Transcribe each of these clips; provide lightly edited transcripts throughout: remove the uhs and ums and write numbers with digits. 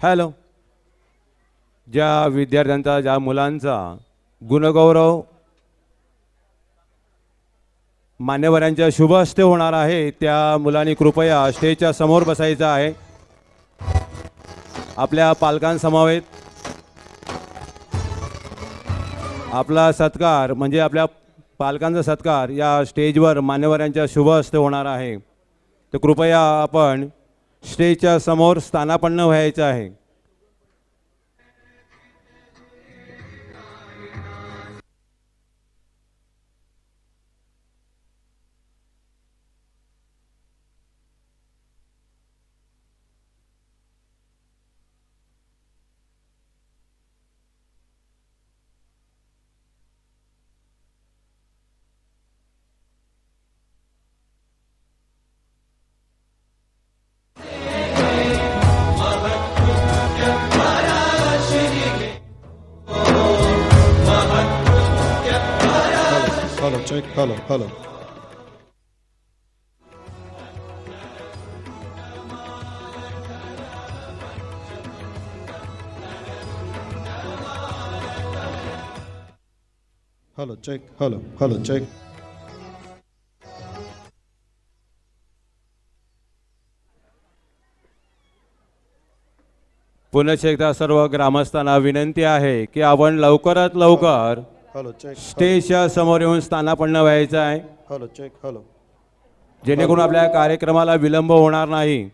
Hello. ज्या विद्यार्थ्यांचा ज्या मुलांचा गुणगौरव मान्यवरांच्या शुभ हस्ते होणार आहे त्या मुलांनी कृपया स्टेजच्या समोर बसायचं आहे. आपल्या पालकांसमवेत आपला सत्कार म्हणजे आपल्या पालकांचा सत्कार या स्टेजवर मान्यवरांच्या शुभ हस्ते होणार आहे. तर कृपया आपण स्टेजच्या समोर स्थानापन्न व्हायचं आहे. Hello, check. Hello, hello. Hello, check. Hello, hello, check. पुनश्च एकदा सर्व ग्रामस्थांना विनंती आहे की आपण लवकरात लवकर Hello, check. स्टेजच्या समोर येऊन स्थानापन्न व्हायचं आहे Hello, check. Hello. जेणेकरून आपल्या कार्यक्रमाला विलंब होणार नाही.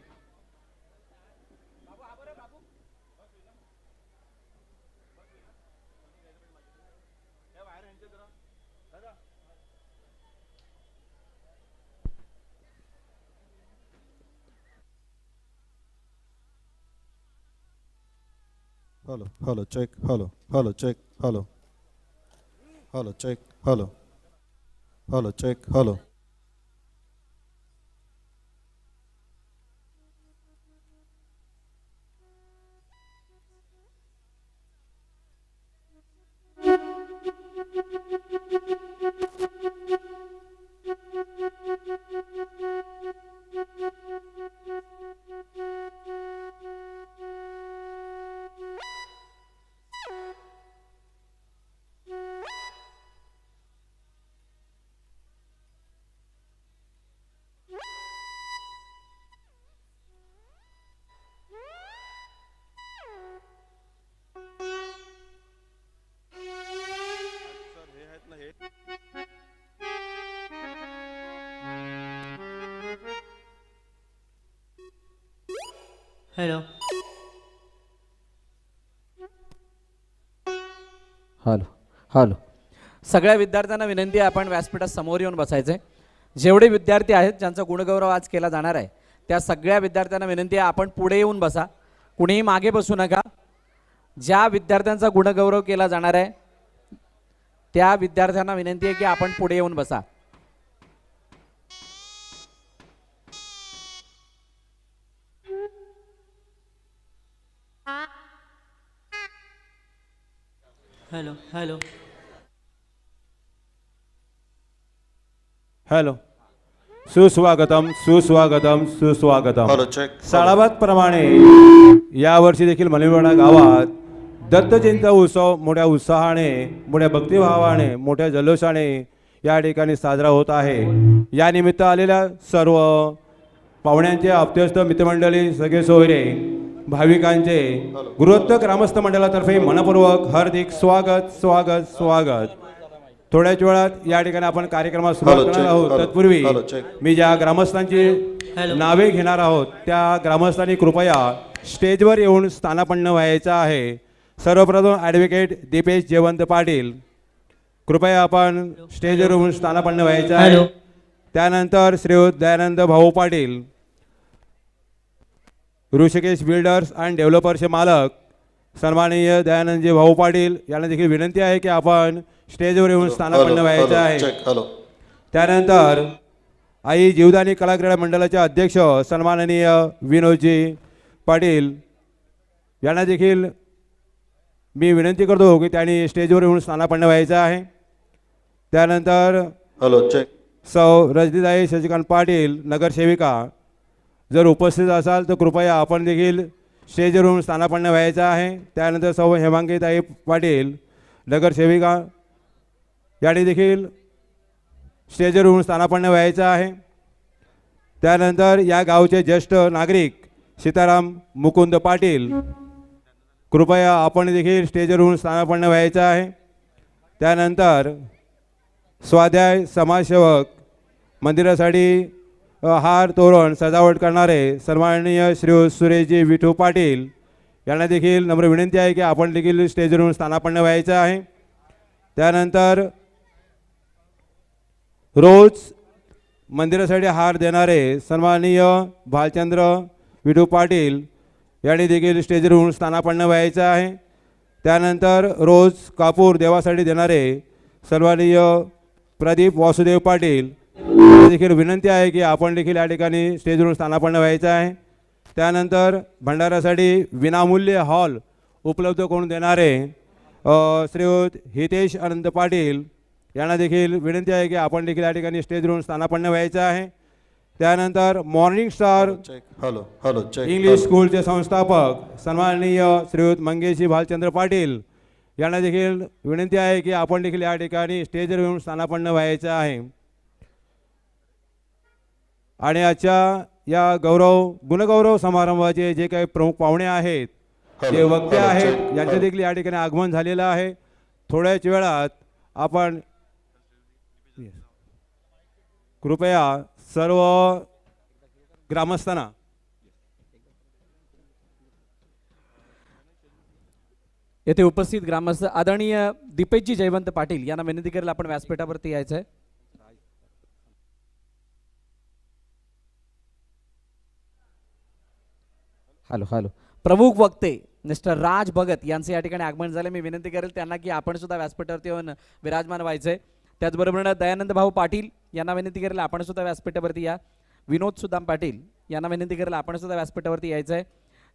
Hello, hello, check. Hello, hello, check. Hello. Hello, check. Hello. Hello, check. Hello. Hello. Hello hello. सगळ्या विद्यार्थ्यांना विनंती आहे आपण व्यासपीठात समोर येऊन बसायचे. जेवढे विद्यार्थी आहेत ज्यांचा गुणगौरव आज केला जाणार आहे त्या सगळ्या विद्यार्थ्यांना विनंती आहे आपण पुढे येऊन बसा. कुणीही मागे बसू नका. ज्या विद्यार्थ्यांचा गुणगौरव केला जाणार आहे त्या विद्यार्थ्यांना विनंती आहे की आपण पुढे येऊन बसा. Hello hello. हॅलो. सुस्वागतम सुस्वागतम सुस्वागतम. Hello, check. साळाबाद प्रमाणे यावर्षी देखील मलिवाडा गावात दत्त जयंती उत्सव मोठ्या उत्साहाने मोठ्या भक्तिभावाने मोठ्या जल्लोषाने या ठिकाणी साजरा होत आहे. या निमित्त आलेल्या सर्व पाहुण्यांचे आप्तेष्ट मित्रमंडळी सगळे सोयरे भाविकांचे गुरुत्व ग्रामस्थ मंडळातर्फे मनपूर्वक हार्दिक स्वागत स्वागत स्वागत. थोड्याच वेळात या ठिकाणी आपण कार्यक्रमास सुरुवात करणार आहोत. तत्पूर्वी मी ज्या ग्रामस्थांची नावे घेणार आहोत त्या ग्रामस्थांनी कृपया स्टेजवर येऊन स्थानापन्न व्हायचं आहे. सर्वप्रथम ॲडव्होकेट दीपेश जयवंत पाटील, कृपया आपण स्टेजवर येऊन स्थानापन्न व्हायचं आहे. त्यानंतर श्रीयुत दयानंद भाऊ पाटील, ऋषिकेश बिल्डर्स अँड डेव्हलपर्सचे मालक सन्माननीय दयानंदजी भाऊ पाटील यांना देखील विनंती आहे की आपण स्टेजवर येऊन स्थानापन्न व्हायचं आहे. त्यानंतर आई जीवदानी कलाक्रीडा मंडळाचे अध्यक्ष सन्माननीय विनोदजी पाटील यांना देखील मी विनंती करतो की त्यांनी स्टेजवर येऊन स्थानापन्न व्हायचं आहे. त्यानंतर सौ रजनीताई शशिकांत पाटील नगरसेविका जर उपस्थित असाल तर कृपया आपण देखील स्टेजवरून स्थानापन्न व्हायचं आहे. त्यानंतर सौ हेमांगीताई पाटील नगरसेविका याने देखील स्टेजवरून स्थानापन्न व्हायचं आहे. त्यानंतर या गावचे ज्येष्ठ नागरिक सीताराम मुकुंद पाटील, कृपया आपण देखील स्टेजवरून स्थानापन्न व्हायचं आहे. त्यानंतर स्वाध्याय समाजसेवक मंदिरासाठी हार तोरण सजावट करणारे सन्माननीय श्री सुरेशजी विठू पाटील यांना देखील नम्र विनंती आहे की आपण देखील स्टेजवरून स्थानापन्न व्हायचं आहे. त्यानंतर रोज मंदिरासाठी हार देणारे सन्माननीय भालचंद्र विठू पाटील यांनी देखील स्टेजवरून स्थानापन्न व्हायचं आहे. त्यानंतर रोज कापूर देवासाठी देणारे सन्माननीय प्रदीप वासुदेव पाटील यांना देखील विनंती आहे की आपण देखील या ठिकाणी स्टेजवरून स्थानापन्न व्हायचं आहे. त्यानंतर भंडारासाठी विनामूल्य हॉल उपलब्ध करून देणारे श्रीयुत हितेश अनंत पाटील यांना देखील विनंती आहे की आपण देखील या ठिकाणी स्टेजवरून स्थानापन्न व्हायचं आहे. त्यानंतर morning star check hello hello check English स्कूलचे संस्थापक सन्माननीय श्रीयुत मंगेशजी भालचंद्र पाटील यांना देखील विनंती आहे की आपण देखील या ठिकाणी स्टेजवर येऊन स्थानापन्न व्हायचं आहे. आणि आजच्या या गुणगौरव समारंभाचे जे काही प्रमुख पाहुणे आहेत, जे वक्ते आहेत, यांचे देखील या ठिकाणी आगमन झालेलं आहे. थोड्याच वेळात आपण कृपया सर्व ग्रामस्थांना येथे उपस्थित ग्रामस्थ आदरणीय दीपेशजी जयवंत पाटील यांना विनंती करेल आपण व्यासपीठावरती यायचं आहे. Hello hello. प्रमुख वक्ते मिस्टर राज भगत यांचे या ठिकाणी आगमन झाले. मी विनंती करेल त्यांना की आपण सुद्धा व्यासपीठावरती येऊन विराजमान व्हायचंय. त्याचबरोबर दयानंद भाऊ पाटील यांना विनंती करेल आपण सुद्धा व्यासपीठावरती या. विनोद सुदाम पाटील यांना विनंती करेल आपण सुद्धा व्यासपीठावरती यायचं आहे.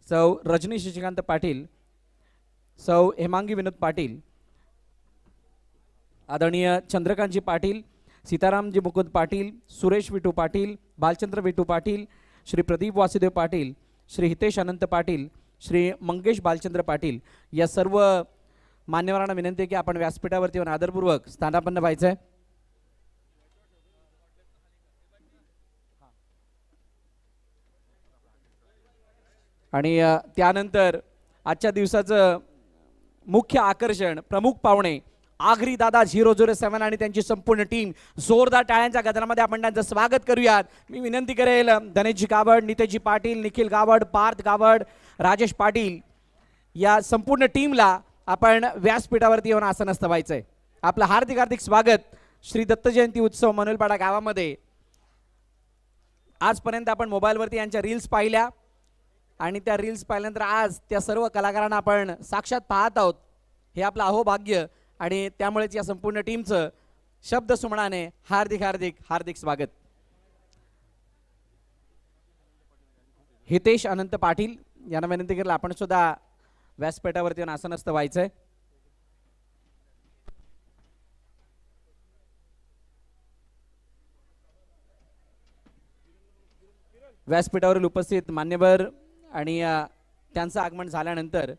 सौ रजनी शशिकांत पाटील, सौ हेमांगी विनोद पाटील, आदरणीय चंद्रकांतजी पाटील, सीतारामजी मुकुंद पाटील, सुरेश विठू पाटील, बालचंद्र विठू पाटील, श्री प्रदीप वासुदेव पाटील, श्री हितेश अनंत पाटील, श्री मंगेश बालचंद्र पाटील या सर्व मान्यवरांना विनंती आहे की आपण व्यासपीठावरती येऊन आदरपूर्वक स्थानापन्न व्हायचं आहे. आणि त्यानंतर आजच्या दिवसाचं मुख्य आकर्षण प्रमुख पाहुणे आगरी दादा 007 आणि त्यांची संपूर्ण टीम. जोरदार टाळ्यांच्या गजरामध्ये आपण त्यांचं स्वागत करूयात. मी विनंती करेल धनेशजी गावड, नितेशजी पाटील, निखिल गावड, पार्थ गावड, राजेश पाटील या संपूर्ण टीमला आपण व्यासपीठावरती येऊन आसनस्थ व्हायचंय. आपलं हार्दिक हार्दिक स्वागत. श्री दत्त जयंती उत्सव मनोलपाडा गावामध्ये आजपर्यंत आपण मोबाईलवरती यांच्या रील्स पाहिल्या आणि त्या रील्स पाहिल्यानंतर आज त्या सर्व कलाकारांना आपण साक्षात पाहत आहोत. हे आपलं अहोभाग्य आणि त्यामुळेच या संपूर्ण टीमचं शब्द सुमनाने हार्दिक हार्दिक हार्दिक स्वागत. हितेश अनंत पाटील यांना विनंती केली आपण सुद्धा व्यासपीठावरती येऊन आसनस्थ व्हायचंय. व्यासपीठावरील उपस्थित मान्यवर आणि त्यांचं आगमन झाल्यानंतर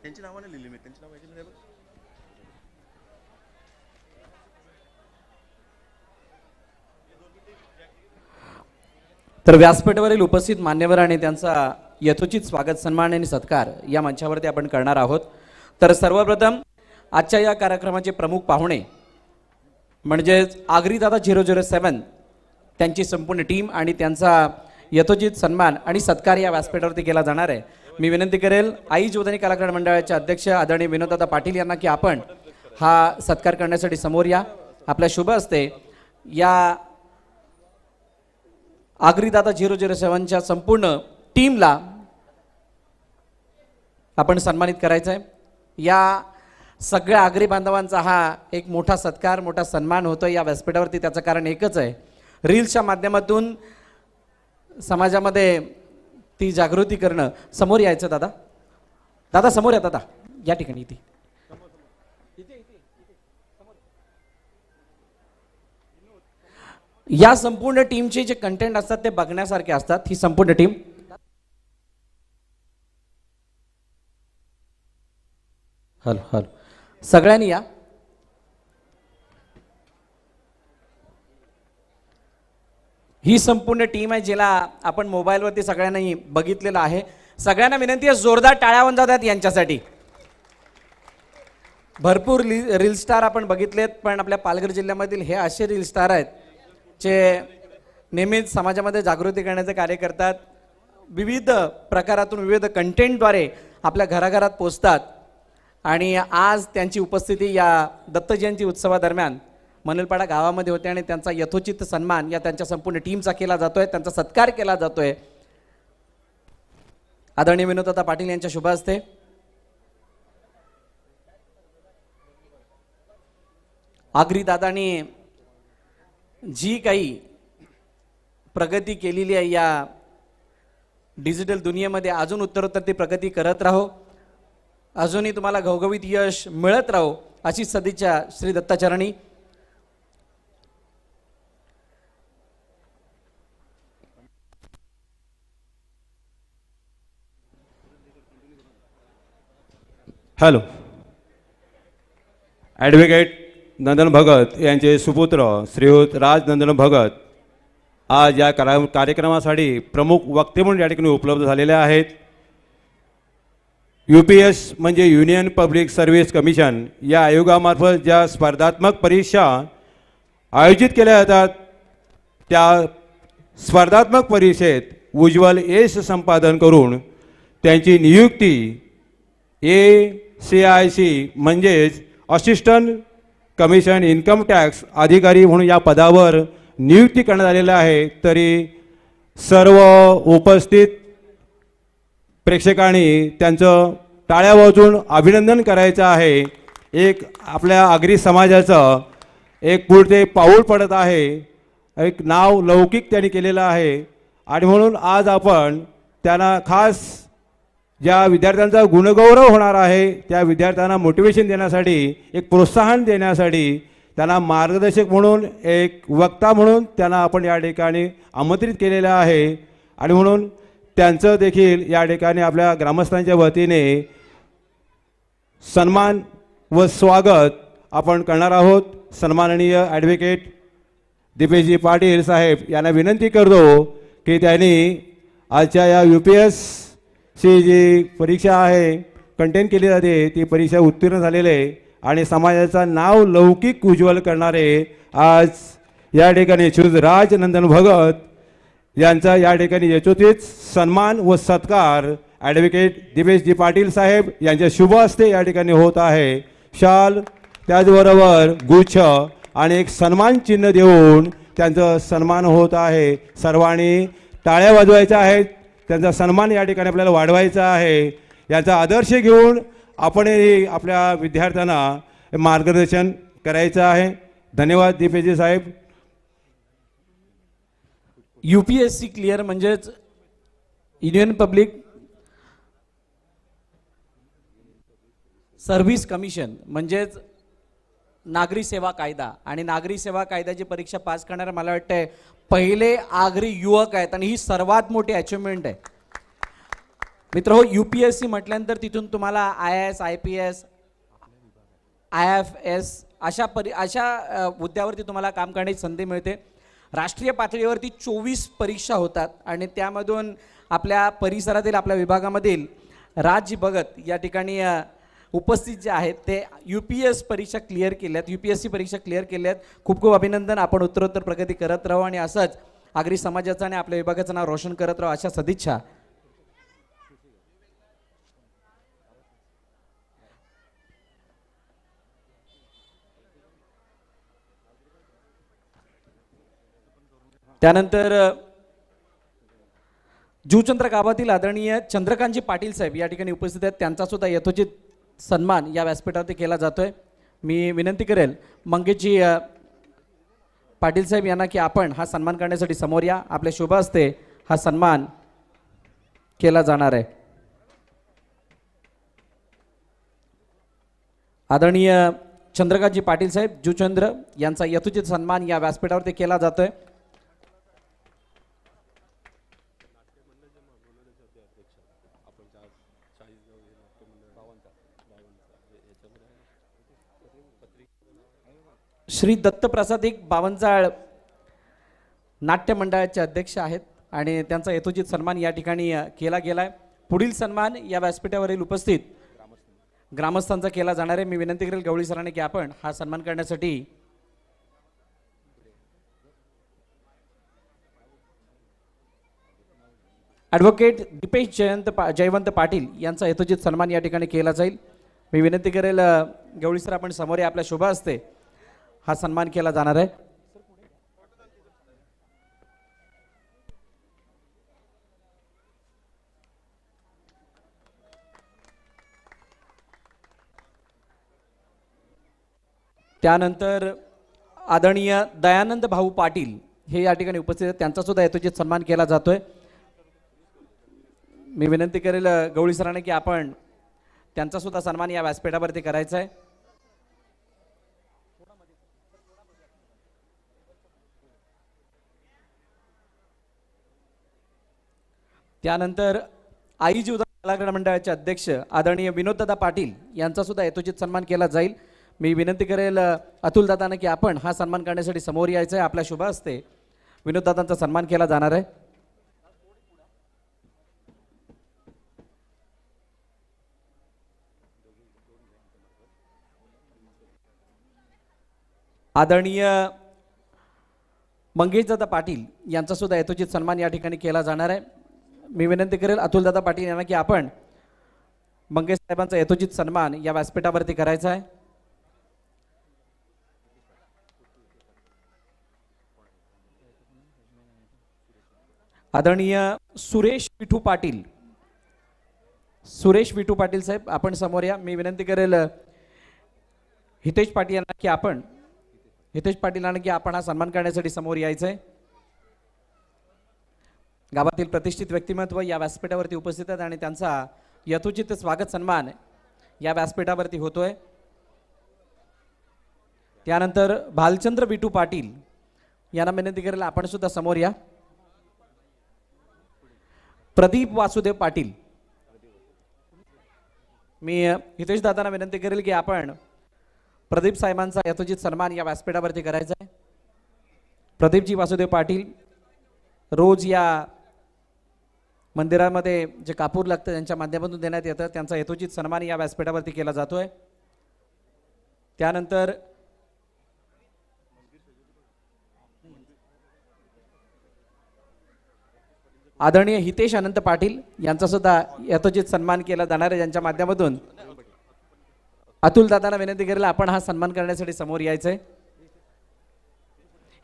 त्यांची नावं नाही लिहिली मी, त्यांची नाव ऐकली नाही बघ. तर व्यासपीठावरील उपस्थित मान्यवर आणि त्यांचा यथोचित स्वागत, सन्मान आणि सत्कार या मंचावरती आपण करणार आहोत. तर सर्वप्रथम आजच्या या कार्यक्रमाचे प्रमुख पाहुणे म्हणजेच आगरीदादा 007 त्यांची संपूर्ण टीम आणि त्यांचा यथोचित सन्मान आणि सत्कार या व्यासपीठावरती केला जाणार आहे. मी विनंती करेल आई ज्योतिनी कलाकार मंडळाचे अध्यक्ष आदरणीय विनोददादा पाटील यांना की आपण हा सत्कार करण्यासाठी समोर या. आपल्या शुभ हस्ते या आगरीदादा 007च्या संपूर्ण टीमला आपण सन्मानित करायचं आहे. या सगळ्या आगरी बांधवांचा हा एक मोठा सत्कार, मोठा सन्मान होतो या व्यासपीठावरती. त्याचं कारण एकच आहे, रील्सच्या माध्यमातून समाजामध्ये ती जागृती करणं. समोर यायचं दादा, दादा समोर या, दादा या ठिकाणी ती या संपूर्ण टीमचे जे कंटेंट असतात ते बघण्यासारखे असतात. ही संपूर्ण टीम हॅलो हॅलो सगळ्यांनी या. ही संपूर्ण टीम आहे जिला आपण मोबाईलवरती सगळ्यांनी बघितलेलं आहे. सगळ्यांना विनंती आहे, जोरदार टाळ्या होऊन जातात यांच्यासाठी. भरपूर रील स्टार आपण बघितलेत, पण आपल्या पालघर जिल्ह्यामधील हे असे रील स्टार आहेत जे नेहमीच समाजामध्ये जागृती करण्याचे कार्य करतात. विविध प्रकारातून विविध कंटेंटद्वारे आपल्या घराघरात पोचतात. आणि आज त्यांची उपस्थिती या दत्त जयंती उत्सवादरम्यान मनलपाडा गावामध्ये होते आणि त्यांचा यथोचित सन्मान या त्यांच्या संपूर्ण टीमचा केला जातोय, त्यांचा सत्कार केला जातोय. आदरणीय विनोददादा पाटील यांच्या शुभ हस्ते आगरी दादांनी जी काही प्रगती केलेली आहे या डिजिटल दुनियेमध्ये, अजून उत्तरोत्तर ती प्रगती करत राहो, अजूनही तुम्हाला घवघवीत यश मिळत राहो अशी सदिच्छा श्री दत्ताचरणी. हॅलो. ॲडव्होकेट नंदन भगत यांचे सुपुत्र श्रीयुत राज नंदन भगत आज या कार्यक्रमासाठी प्रमुख वक्ते म्हणून या ठिकाणी उपलब्ध झालेले आहेत. UPS म्हणजे युनियन पब्लिक सर्व्हिस कमिशन या आयोगामार्फत ज्या स्पर्धात्मक परीक्षा आयोजित केल्या जातात त्या स्पर्धात्मक परीक्षेत उज्ज्वल यश संपादन करून त्यांची नियुक्ती ACIC म्हणजेच असिस्टंट कमिशन इन्कम टॅक्स अधिकारी म्हणून या पदावर नियुक्ती करण्यात आलेली आहे. तरी सर्व उपस्थित प्रेक्षकांनी त्यांचं टाळ्या वाजवून अभिनंदन करायचं आहे. एक आपल्या आगरी समाजाचं एक पुढचे पाऊल पडत आहे, एक नाव लौकिक त्यांनी केलेलं आहे. आणि म्हणून आज आपण त्यांना खास ज्या विद्यार्थ्यांचा गुणगौरव होणार आहे त्या विद्यार्थ्यांना मोटिवेशन देण्यासाठी, एक प्रोत्साहन देण्यासाठी, त्यांना मार्गदर्शक म्हणून, एक वक्ता म्हणून त्यांना आपण या ठिकाणी आमंत्रित केलेलं आहे. आणि म्हणून त्यांचं देखील या ठिकाणी आपल्या ग्रामस्थांच्या वतीने सन्मान व स्वागत आपण करणार आहोत. सन्माननीय ॲडव्होकेट दीपेशजी पाटील साहेब यांना विनंती करतो की त्यांनी आजच्या या UPSची जी परीक्षा आहे कंटेंट केली जाते ती परीक्षा उत्तीर्ण झालेले आणि समाजाचं नाव लौकिक उज्ज्वल करणारे आज या ठिकाणी श्री राज नंदन भगत यांचा या ठिकाणी यथोचित सन्मान व सत्कार ॲडव्होकेट दीपेशजी पाटील साहेब यांच्या शुभ हस्ते या ठिकाणी होत आहे. शाल त्याचबरोबर गुच्छ आणि एक सन्मान चिन्ह देऊन त्यांचा सन्मान होत आहे. सर्वांनी टाळ्या वाजवायच्या आहेत, त्यांचा सन्मान या ठिकाणी आपल्याला वाढवायचा आहे. याचा आदर्श घेऊन आपणही आपल्या विद्यार्थ्यांना मार्गदर्शन करायचं आहे. धन्यवाद दीपेशजी साहेब. UPSC क्लिअर म्हणजेच युनियन पब्लिक सर्व्हिस कमिशन म्हणजेच नागरी सेवा कायदा आणि नागरी सेवा कायद्याची परीक्षा पास करणारे मला वाटतंय पहिले आगरी युवक आहेत आणि ही सर्वात मोठी अचिव्हमेंट आहे. मित्र हो, UPSC म्हटल्यानंतर तिथून तुम्हाला IAS IPS IFS अशा मुद्द्यावरती तुम्हाला काम करण्याची संधी मिळते. राष्ट्रीय पातळीवरती 24 परीक्षा होतात आणि त्यामधून आपल्या परिसरातील आपल्या विभागामधील राज भगत या ठिकाणी उपस्थित जे आहेत ते UPSC परीक्षा क्लिअर केल्यात. खूप खूप अभिनंदन. आपण उत्तरोत्तर प्रगती करत राहू आणि असंच आगरी समाजाचं आणि आपल्या विभागाचं नाव रोशन करत राहू अशा सदिच्छा. त्यानंतर जुचंद्र गावातील आदरणीय चंद्रकांतजी पाटील साहेब या ठिकाणी उपस्थित आहेत. त्यांचा सुद्धा यथोचित सन्मान या व्यासपीठावरती केला जातोय. मी विनंती करेल मंगेशजी पाटील साहेब यांना की आपण हा सन्मान करण्यासाठी समोर या. आपल्या शुभ हस्ते हा सन्मान केला जाणार आहे. आदरणीय चंद्रकांतजी पाटील साहेब जुचंद्र यांचा यथोचित सन्मान या व्यासपीठावरती केला जातोय. श्री दत्तप्रसाद बावनजाळ नाट्य मंडळाचे अध्यक्ष आहेत आणि त्यांचा यथोचित सन्मान या ठिकाणी केला गेलाय. पुढील सन्मान या व्यासपीठावरील उपस्थित ग्रामस्थांचा केला जाणार आहे. मी विनंती करेल गवळी सरांनी की आपण हा सन्मान करण्यासाठी ॲडव्होकेट दीपेश जयवंत पाटील यांचा यथोचित सन्मान या ठिकाणी केला जाईल. मी विनंती करेल गवळी सर आपण समोर आपल्या शुभ हस्ते हा सन्मान केला जाणार आहे. त्यानंतर आदरणीय दयानंद भाऊ पाटील हे या ठिकाणी उपस्थित आहेत. त्यांचा सुद्धा यथोचित सन्मान केला जातोय. मी विनंती करेल गवळी सरांनी की आपण त्यांचा सुद्धा सन्मान या व्यासपीठावरती करायचा आहे. त्यानंतर आई जीवदान कलाकार मंडळाचे अध्यक्ष आदरणीय विनोददादा पाटील यांचा सुद्धा यथोचित सन्मान केला जाईल. मी विनंती करेल अतुलदादांना की आपण हा सन्मान करण्यासाठी समोर यायचं आहे. आपल्या शुभ हस्ते विनोददादांचा सन्मान केला जाणार आहे. आदरणीय मंगेशदादा पाटील यांचा सुद्धा यथोचित सन्मान या ठिकाणी केला जाणार आहे. मी विनंती करेल अतुलदादा पाटील यांना की आपण मंगेश साहेबांचा यथोचित सन्मान या व्यासपीठावरती करायचा आहे. आदरणीय सुरेश विठू पाटील साहेब आपण समोर या. मी विनंती करेल हितेश पाटील यांना की आपण हा सन्मान करण्यासाठी समोर यायचं आहे. गावातील प्रतिष्ठित व्यक्तिमत्व या व्यासपीठावरती उपस्थित आहेत आणि त्यांचा यथोचित स्वागत सन्मान या व्यासपीठावरती होतोय. त्यानंतर भालचंद्र विठू पाटील यांना विनंती करेल आपण सुद्धा समोर या. प्रदीप वासुदेव पाटील, मी हितेश दादांना विनंती करेल की आपण प्रदीप साहेबांचा यथोचित सन्मान या व्यासपीठावरती करायचा आहे. प्रदीपजी वासुदेव पाटील रोज या मंदिरामध्ये जे कापूर लागतं त्यांच्या माध्यमातून देण्यात येतं, त्यांचा यथोचित सन्मान या व्यासपीठावरती केला जातोय. त्यानंतर आदरणीय हितेश अनंत पाटील यांचा सुद्धा यथोचित सन्मान केला जाणार आहे, ज्यांच्या माध्यमातून अतुल दादांना विनंती करेल आपण हा सन्मान करण्यासाठी समोर यायचंय.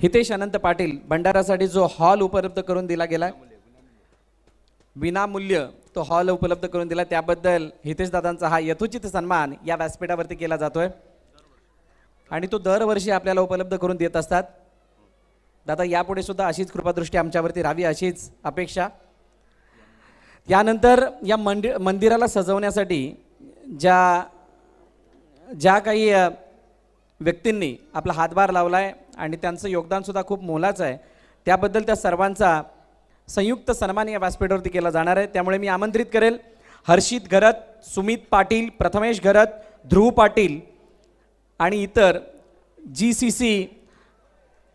हितेश अनंत पाटील भंडारासाठी जो हॉल उपलब्ध करून दिला गेला, विनामूल्य तो हॉल उपलब्ध करून दिला, त्याबद्दल हितेश दादांचा हा यथोचित सन्मान या व्यासपीठावरती केला जातोय आणि तो दरवर्षी आपल्याला उपलब्ध करून देत असतात. दादा यापुढे सुद्धा अशीच कृपादृष्टी आमच्यावरती राहावी अशीच अपेक्षा. यानंतर या मंदिराला सजवण्यासाठी ज्या ज्या काही व्यक्तींनी आपला हातभार लावला आहे आणि त्यांचं योगदानसुद्धा खूप मोलाचं आहे, त्याबद्दल त्या सर्वांचा संयुक्त सन्मान या व्यासपीठावरती केला जाणार आहे. त्यामुळे मी आमंत्रित करेल हर्षित घरत, सुमित पाटील, प्रथमेश घरत, ध्रुव पाटील आणि इतर GCC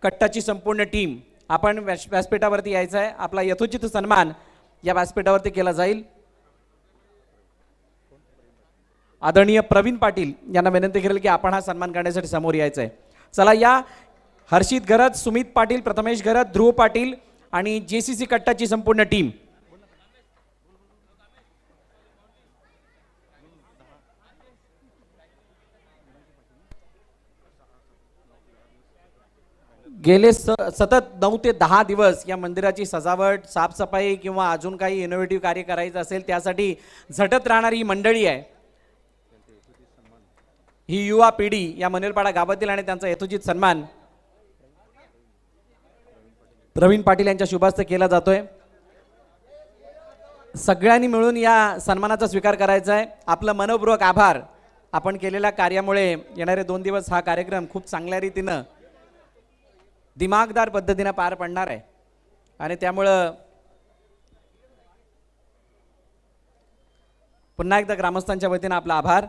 कट्टाची संपूर्ण टीम आपण व्यासपीठावरती यायचं आहे. आपला यथोचित सन्मान या व्यासपीठावरती केला जाईल. आदरणीय प्रवीण पाटील यांना विनंती करेल की आपण हा सन्मान करण्यासाठी समोर यायचं आहे. चला या हर्षित घरत, सुमित पाटील, प्रथमेश घरत, ध्रुव पाटील आणि JCC कट्टाची संपूर्ण टीम. गेले सतत 9 ते 10 दिवस या मंदिराची सजावट, साफसफाई किंवा अजून काही इनोव्हेटिव्ह कार्य करायचं असेल त्यासाठी झटत राहणारी ही मंडळी आहे. ही युवा पिढी या मनेरपाडा गावातील आणि त्यांचा यथोचित सन्मान प्रवीण पाटील यांच्या शुभास्ते केला जातोय. सगळ्यांनी मिळून या सन्मानाचा स्वीकार करायचा आहे. आपलं मनपूर्वक आभार. आपण केलेल्या कार्यामुळे येणारे 2 दिवस हा कार्यक्रम खूप चांगल्या रीतीनं दिमागदार पद्धतीने पार पडणार आहे आणि त्यामुळं पुन्हा एकदा ग्रामस्थांच्या वतीनं आपला आभार.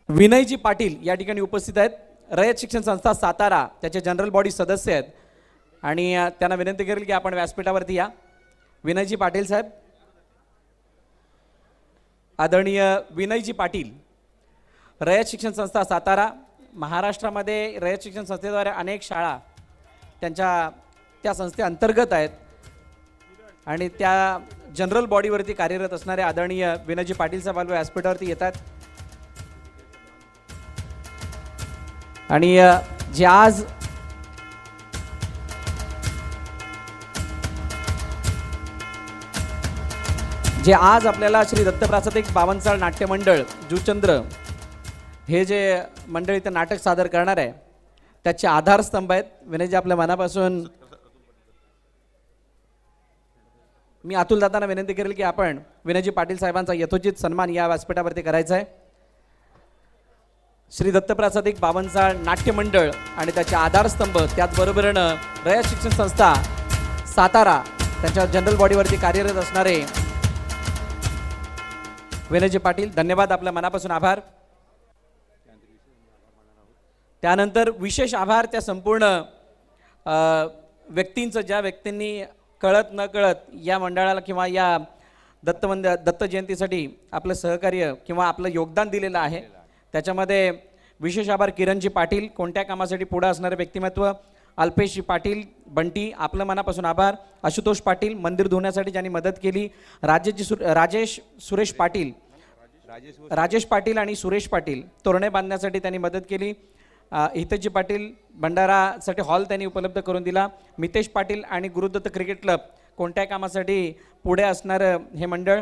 विनयजी पाटील या ठिकाणी उपस्थित आहेत. रयत शिक्षण संस्था सातारा त्याचे जनरल बॉडी सदस्य आहेत आणि त्यांना विनंती करेल की आपण व्यासपीठावरती या. विनयजी पाटील साहेब. आदरणीय विनयजी पाटील, रयत शिक्षण संस्था सातारा. महाराष्ट्रामध्ये रयत शिक्षण संस्थेद्वारे अनेक शाळा त्या संस्थेअंतर्गत आहेत आणि त्या जनरल बॉडीवरती कार्यरत असणारे आदरणीय विनयजी पाटील साहेब व्यासपीठावरती येतात आणि जे आज आपल्याला श्री दत्तप्रासादिक बावनसाळ नाट्य मंडळ जुचंद्र हे जे मंडळ इथं नाटक सादर करणार आहे त्याचे आधारस्तंभ आहेत. विनयजी आपल्या मनापासून मी अतुल दादांना विनंती करेल की आपण विनयजी पाटील साहेबांचा यथोचित सन्मान या व्यासपीठावरती करायचा आहे. श्री दत्तप्रासादिक बावनसाळ नाट्य मंडळ आणि त्याचे आधारस्तंभ त्याचबरोबरीनं रयत शिक्षण संस्था सातारा त्यांच्या जनरल बॉडीवरती कार्यरत असणारे विनयजी पाटील, धन्यवाद. आपल्या मनापासून आभार. त्यानंतर विशेष आभार त्या संपूर्ण व्यक्तींचं ज्या व्यक्तींनी कळत न कळत या मंडळाला किंवा या दत्त जयंतीसाठी आपलं सहकार्य किंवा आपलं योगदान दिलेलं आहे. त्याच्यामध्ये विशेष आभार किरणजी पाटील, कोणत्या कामासाठी पुढे असणारे व्यक्तिमत्व. अल्पेशजी पाटील, बंटी, आपलं मनापासून आभार. आशुतोष पाटील, मंदिर धुण्यासाठी ज्यांनी मदत केली. राजेश पाटील आणि सुरेश पाटील, तोरणे बांधण्यासाठी त्यांनी मदत केली. हितेशजी पाटील, भंडारासाठी हॉल त्यांनी उपलब्ध करून दिला. मितेश पाटील आणि गुरुदत्त क्रिकेट क्लब, कोणत्या कामासाठी पुढे असणारं हे मंडळ.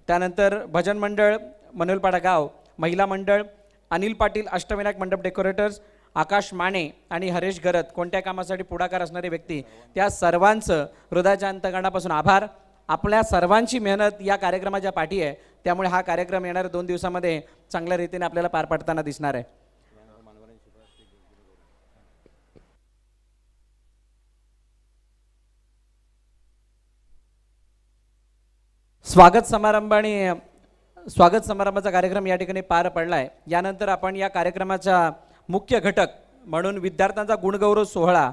त्यानंतर भजन मंडळ मनोलपाडा गाव, महिला मंडळ, अनिल पाटील अष्टविनायक मंडप डेकोरेटर्स, आकाश माने आणि हरेश घरत, कोणत्या कामासाठी पुढाकार असणारे व्यक्ती, त्या सर्वांचं हृदयाच्या अंतःकरणापासून आभार. आपल्या सर्वांची मेहनत या कार्यक्रमाच्या पाठी आहे, त्यामुळे हा कार्यक्रम येणाऱ्या 2 दिवसामध्ये चांगल्या रीतीने आपल्याला पार पडताना दिसणार आहे. स्वागत समारंभाचा कार्यक्रम या ठिकाणी पार पडला आहे. यानंतर आपण या कार्यक्रमाचा मुख्य घटक म्हणून विद्यार्थ्यांचा गुणगौरव सोहळा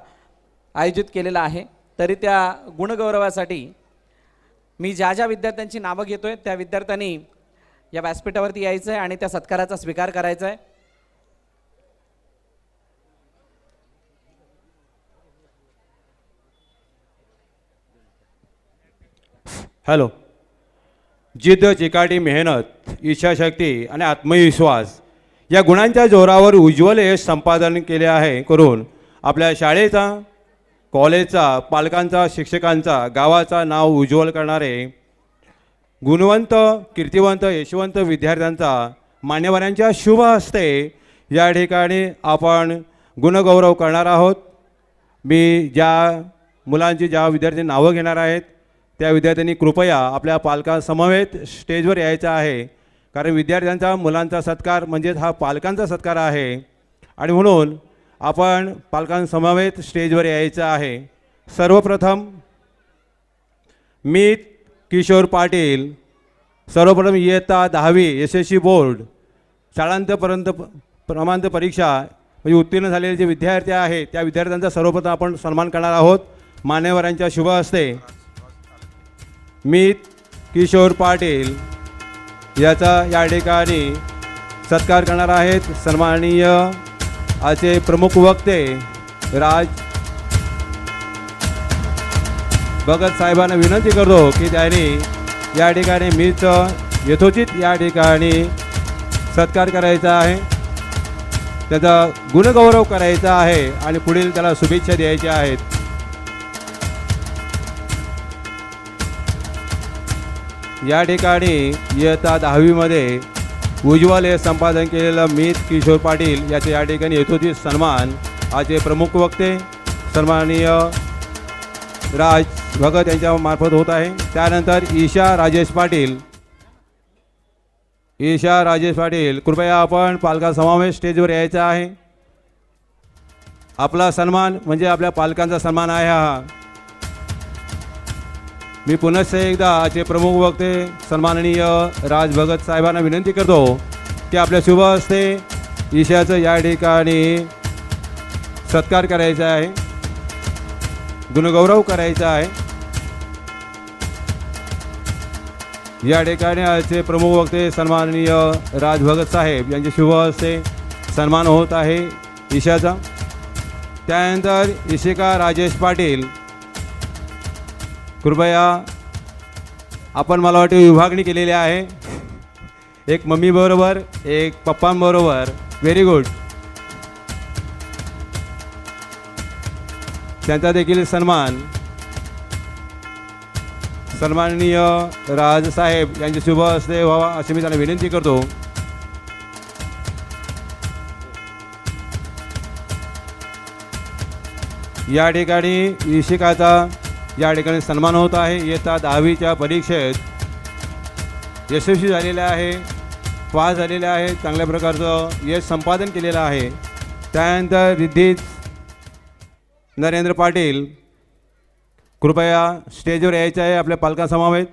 आयोजित केलेला आहे. तरी त्या गुणगौरवासाठी मी ज्या विद्यार्थ्यांची नावं घेतोय त्या विद्यार्थ्यांनी या व्यासपीठावरती यायचं आहे आणि त्या सत्काराचा स्वीकार करायचा आहे. हॅलो. जिद्द, चिकाटी, मेहनत, इच्छाशक्ती आणि आत्मविश्वास या गुणांच्या जोरावर उज्ज्वल यश संपादन केले आहे करून आपल्या शाळेचा, कॉलेजचा, पालकांचा, शिक्षकांचा, गावाचा नाव उज्ज्वल करणारे गुणवंत, कीर्तिवंत, यशवंत विद्यार्थ्यांचा मान्यवरांच्या शुभ हस्ते या ठिकाणी आपण गुणगौरव करणार आहोत. मी ज्या मुलांची ज्या विद्यार्थ्यांनी नावं घेणार आहेत त्या विद्यार्थ्यांनी कृपया आपल्या पालकांसमवेत स्टेजवर यायचं आहे, कारण विद्यार्थ्यांचा मुलांचा सत्कार म्हणजेच हा पालकांचा सत्कार आहे आणि म्हणून आपण पालकांसमवेत स्टेजवर यायचं आहे. सर्वप्रथम मी किशोर पाटील, सर्वप्रथम इयत्ता 10वी यशस्वी बोर्ड शाळांतपर्यंत प्रमाणपत्र परीक्षा म्हणजे उत्तीर्ण झालेले जे विद्यार्थी आहेत त्या विद्यार्थ्यांचा सर्वप्रथम आपण सन्मान करणार आहोत. मान्यवरांच्या शुभ हस्ते मी किशोर पाटील याचा या ठिकाणी सत्कार करणार आहेत. सन्माननीय आजचे प्रमुख वक्ते राज भगत साहेबांना विनंती करतो की त्यांनी या ठिकाणी मीच यथोचित या ठिकाणी सत्कार करायचा आहे, त्याचा गुणगौरव करायचा आहे आणि पुढील त्याला शुभेच्छा द्यायच्या आहेत. या ठिकाणी इयत्ता 10वीमध्ये उज्ज्वल हे संपादन केलेलं मीत किशोर पाटील याचे या ठिकाणी यथोचित सन्मान आजचे प्रमुख वक्ते सन्माननीय राज भगत यांच्या मार्फत होत आहे. त्यानंतर ईशा राजेश पाटील कृपया आपण पालकांसमवेत स्टेजवर यायचं आहे. आपला सन्मान म्हणजे आपल्या पालकांचा सन्मान आहे हा. मी पुनश्च एकदा आजचे प्रमुख वक्ते सन्माननीय राज भगत साहेबांना विनंती करतो की आपल्या शुभ हस्ते ईशाचं या ठिकाणी सत्कार करायचा आहे, गुणगौरव करायचा आहे. या ठिकाणी आजचे प्रमुख वक्ते सन्माननीय राज भगत साहेब यांचे शुभ हस्ते सन्मान होत आहे ईशाचा. त्यानंतर इशिका राजेश पाटील कृपया आपण मला वाटते विभागणी केलेली आहे, एक मम्मीबरोबर एक पप्पांबरोबर. Very good. त्यांचा देखील सन्मान सन्माननीय राजसाहेब यांचे शुभ हस्ते व्हावा अशी मी त्यांना विनंती करतो. या ठिकाणी इशिकाचा या ठिकाणी सन्मान होत आहे. इयत्ता 10वीच्या परीक्षेत यशस्वी झालेले आहे, पास झालेले आहे, चांगल्या प्रकारचं यश संपादन केलेलं आहे. त्यानंतर रिद्धी नरेंद्र पाटील कृपया स्टेजवर यायचं आहे आपल्या पालकांसमवेत.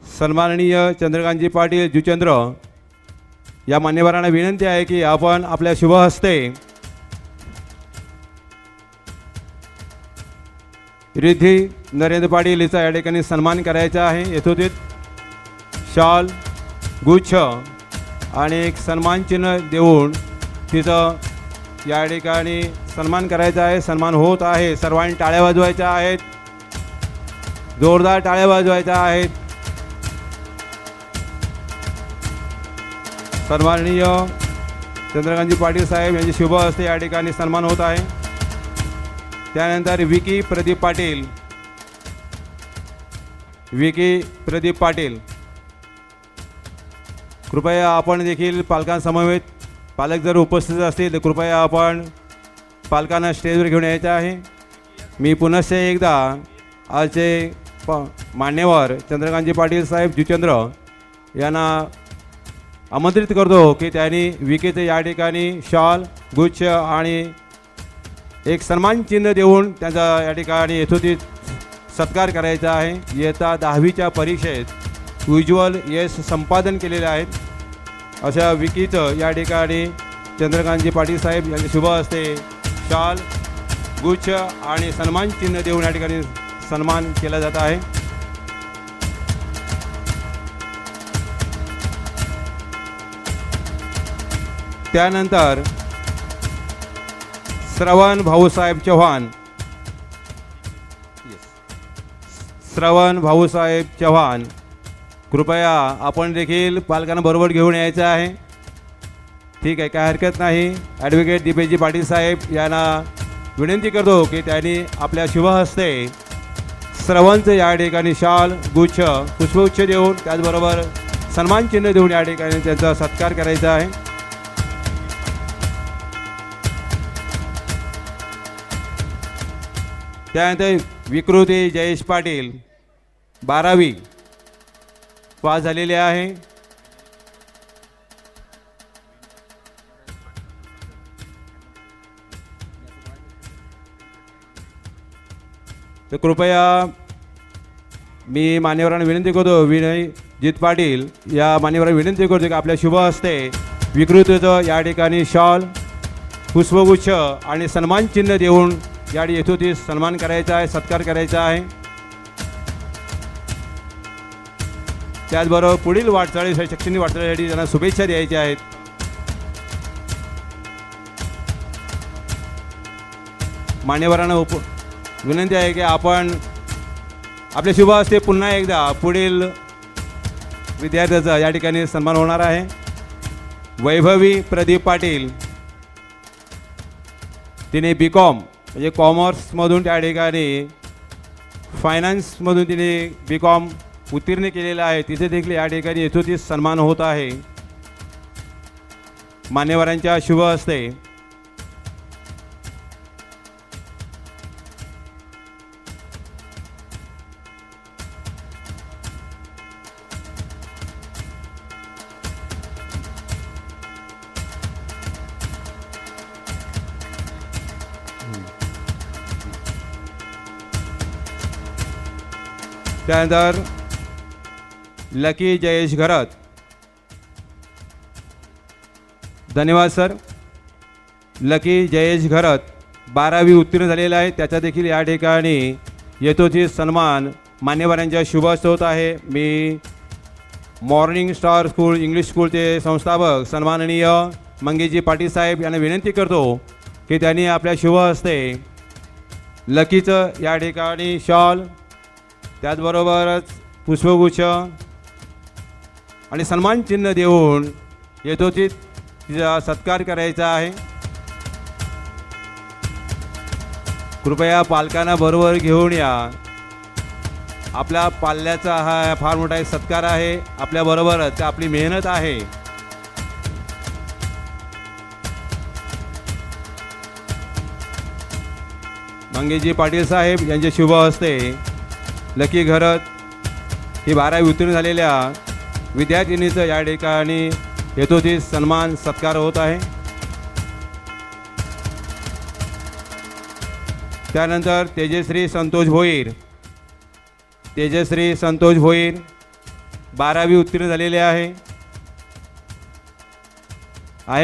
सन्माननीय चंद्रकांतजी पाटील जुचंद्र या मान्यवरांना विनंती आहे की आपण आपल्या शुभ हस्ते रिद्धी नरेंद्र पाटील हिचा या ठिकाणी सन्मान करायचा आहे. यथोचित शॉल, गुच्छ आणि एक सन्मान चिन्ह देऊन तिथं या ठिकाणी सन्मान करायचा आहे. सन्मान होत आहे. सर्वांनी टाळ्या वाजवायच्या आहेत, जोरदार टाळ्या वाजवायच्या आहेत. सन्माननीय चंद्रकांतजी पाटील साहेब यांचे शुभ हस्ते या ठिकाणी सन्मान होत आहे. त्यानंतर विकी प्रदीप पाटील कृपया आपण देखील पालकांसमवेत पालक जर उपस्थित असतील तर कृपया आपण पालकांना स्टेजवर घेऊन यायचं आहे. मी पुनश्च एकदा आजचे मान्यवर चंद्रकांतजी पाटील साहेब जुचंद्र यांना आमंत्रित करतो की त्यांनी विकेचे या ठिकाणी शॉल, गुच्छ आणि एक सन्मान चिन्ह देऊन त्यांचा या ठिकाणी यथोचित सत्कार करायचा आहे. इयत्ता 10वीच्या परीक्षेत उज्ज्वल यश संपादन केलेले आहेत अशा विकीचं या ठिकाणी चंद्रकांतजी पाटील साहेब यांचे शुभ हस्ते शॉल, गुच्छ आणि सन्मान चिन्ह देऊन या ठिकाणी सन्मान केला जात आहे. त्यानंतर श्रवण भाऊसाहेब चव्हाण कृपया आपण देखील पालकांना बरोबर घेऊन यायचं आहे. ठीक आहे, काय हरकत नाही. ॲडव्होकेट दीपेशजी पाटील साहेब यांना विनंती करतो की त्यांनी आपल्या शुभ हस्ते श्रवणचं या ठिकाणी शाल, गुच्छ, पुष्पगुच्छ देऊन त्याचबरोबर सन्मान चिन्ह देऊन या ठिकाणी त्यांचा सत्कार करायचा आहे. त्यानंतर विकृती जयेश पाटील 12वी पास झालेले आहे. तर कृपया मी मान्यवरांना विनंती करतो, विनयजित पाटील या मान्यवरांना विनंती करतो की आपल्या शुभ हस्ते विकृतीचं या ठिकाणी शॉल, पुष्पगुच्छ आणि सन्मान चिन्ह देऊन या यथोचित सन्मान करायचा आहे, सत्कार करायचा आहे. त्याचबरोबर पुढील वाटचालीसाठी, शैक्षणिक वाटचालीसाठी त्यांना शुभेच्छा द्यायच्या आहेत. मान्यवरांना विनंती आहे की आपण आपल्या शुभ हस्ते पुन्हा एकदा पुढील विद्यार्थ्याचा या ठिकाणी सन्मान होणार आहे. वैभवी प्रदीप पाटील, तिने BCom म्हणजे कॉमर्समधून त्या ठिकाणी फायनान्समधून तिने BCom उत्तीर्ण केलेलं आहे. तिथे देखील या ठिकाणी यथोचित सन्मान होत आहे मान्यवरांच्या शुभ हस्ते. त्यानंतर लकी जयेश घरत, धन्यवाद सर. लकी जयेश घरत 12वी उत्तीर्ण झालेला आहे. त्याचा देखील या ठिकाणी यथोचित सन्मान मान्यवरांच्या शुभ हस्ते होत आहे. मी मॉर्निंग स्टार स्कूल इंग्लिश स्कूलचे संस्थापक सन्माननीय मंगेशजी पाटील साहेब यांना विनंती करतो की त्यांनी आपल्या शुभ हस्ते लकीचं या ठिकाणी शॉल, त्याचबरोबरच पुष्पगुच्छ आणि सन्मान चिन्ह देऊन यथोचित तिचा सत्कार करायचा आहे. कृपया पालकांना बरोबर घेऊन या. आपल्या पाल्याचा हा फार मोठा एक सत्कार आहे. आपल्याबरोबरच आपली मेहनत आहे. मंगेशजी पाटील साहेब यांचे शुभ हस्ते लकी घरत ही 12वी उत्तीर्ण झालेल्या विद्यार्थिनीचं या ठिकाणी यथोचित सन्मान सत्कार होत आहे. त्यानंतर तेजश्री संतोष भोईर, तेजश्री संतोष भोईर 12वी उत्तीर्ण झालेले आहे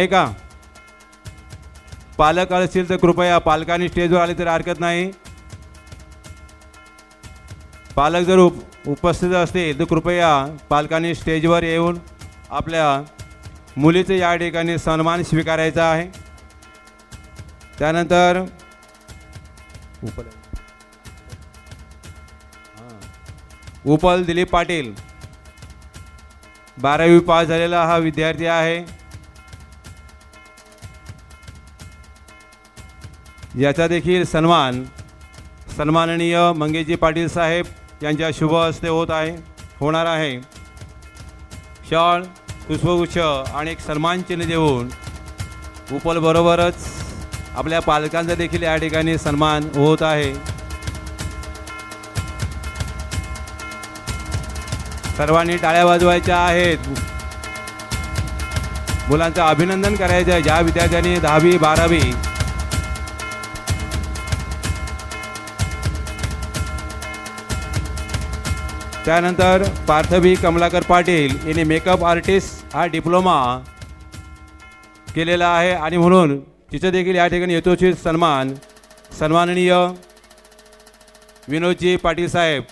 का? पालक असतील तर कृपया पालकांनी स्टेजवर आले तर हरकत नाही. पालक जर उपस्थित असतील तर कृपया पालकांनी स्टेजवर येऊन आपल्या मुलीचे या ठिकाणी सन्मान स्वीकारायचा आहे. त्यानंतर उपल दिलीप पाटील 12वी पास झालेला हा विद्यार्थी आहे. याचा देखील सन्मान सन्माननीय मंगेशजी पाटील साहेब यांच्या शुभ हस्ते होणार आहे. शॉल, पुष्पगुच्छ आणि एक सन्मान चिन्ह देऊन उपलबरोबरच आपल्या पालकांचा देखील या ठिकाणी सन्मान होत आहे. सर्वांनी टाळ्या वाजवायच्या आहेत. मुलांचं अभिनंदन करायचं आहे ज्या विद्यार्थ्यांनी 10वी 12वी त्यानंतर पार्थवी कमलाकर पाटील यांनी मेकअप आर्टिस्ट हा डिप्लोमा केलेला आहे आणि म्हणून तिचं देखील या ठिकाणी यथोचित सन्माननीय विनोदजी पाटील साहेब,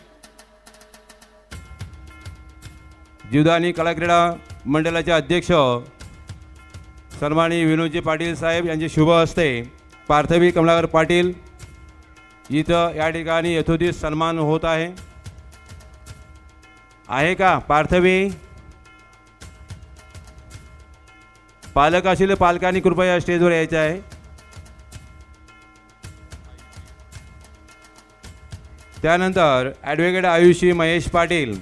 जीवदानी कलाक्रीडा मंडळाचे अध्यक्ष सन्माननीय विनोदजी पाटील साहेब यांचे शुभ हस्ते पार्थवी कमलाकर पाटील इथं या ठिकाणी यथोचित सन्मान होत आहे का? पार्थवी पालक असलेल्या पालकांनी कृपया स्टेजवर यायचे आहे. त्यानंतर ॲडव्होकेट आयुषी महेश पाटील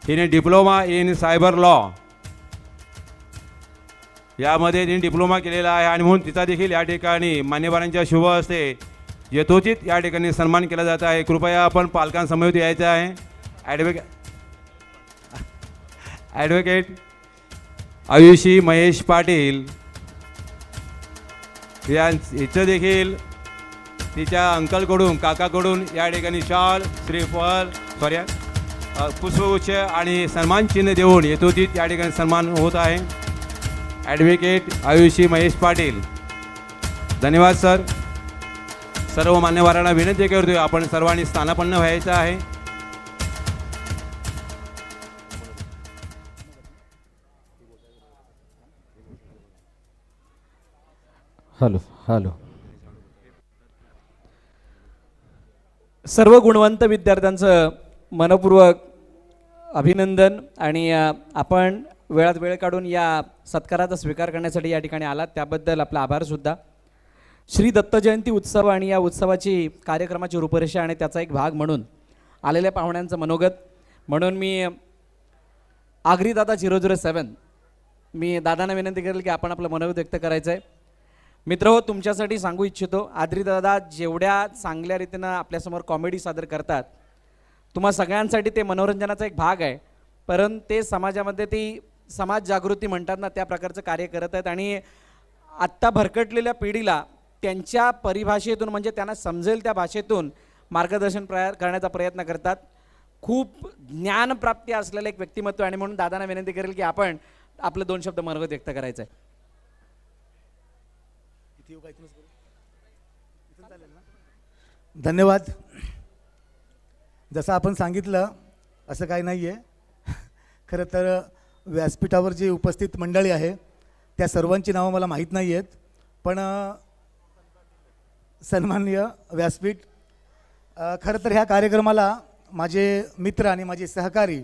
हिने डिप्लोमा इन सायबर लॉ यामध्ये तिने डिप्लोमा केलेला आहे आणि म्हणून तिचा देखील या ठिकाणी मान्यवरांच्या शुभ हस्ते यथोचित या ठिकाणी सन्मान केला जात आहे. कृपया आपण पालकांसमवेत यायचं आहे. ॲडव्होकेट आयुषी महेश पाटील हिचं देखील तिच्या अंकलकडून काकाकडून या ठिकाणी शॉल श्रीफळ पुष्पगुच्छ आणि सन्मान चिन्ह देऊन यथोचित या ठिकाणी सन्मान होत आहे. ॲडव्होकेट आयुषी महेश पाटील. धन्यवाद सर. सर्व मान्यवरांना विनंती करतोय आपण सर्वांनी स्थानापन्न व्हायचं आहे. Hello hello. सर्व गुणवंत विद्यार्थ्यांचं मनपूर्वक अभिनंदन. आणि आपण वेळात वेळ काढून या सत्काराचा स्वीकार करण्यासाठी या ठिकाणी आलात त्याबद्दल आपला आभारसुद्धा. श्री दत्त जयंती उत्सव आणि या उत्सवाची कार्यक्रमाची रूपरेषा आणि त्याचा एक भाग म्हणून आलेल्या पाहुण्यांचं मनोगत म्हणून मी आगरी दादा 007 मी दादांना विनंती करेल की आपण आपलं मनोगत व्यक्त करायचं आहे. मित्रहो, तुमच्यासाठी सांगू इच्छितो, आद्री दादा जेवढ्या चांगल्या रीतीनं आपल्यासमोर कॉमेडी सादर करतात, तुम्हा सगळ्यांसाठी ते मनोरंजनाचा एक भाग आहे, परंतु ते समाजामध्ये ती समाज जागृती म्हणतात ना त्या प्रकारचं कार्य करत आहेत. आणि आत्ता भरकटलेल्या पिढीला त्यांच्या परिभाषेतून म्हणजे त्यांना समजेल त्या भाषेतून मार्गदर्शन करण्याचा प्रयत्न करतात. खूप ज्ञानप्राप्ती असलेलं एक व्यक्तिमत्व आणि म्हणून दादांना विनंती करेल की आपण आपलं 2 शब्द मनोगत व्यक्त करायचं आहे. धन्यवाद. जसं आपण सांगितलं असं काही नाही आहे. खरं तर व्यासपीठावर जी उपस्थित मंडळी आहे त्या सर्वांची नावं मला माहीत नाही आहेत, पण सन्माननीय व्यासपीठ, खरं तर ह्या कार्यक्रमाला माझे मित्र आणि माझे सहकारी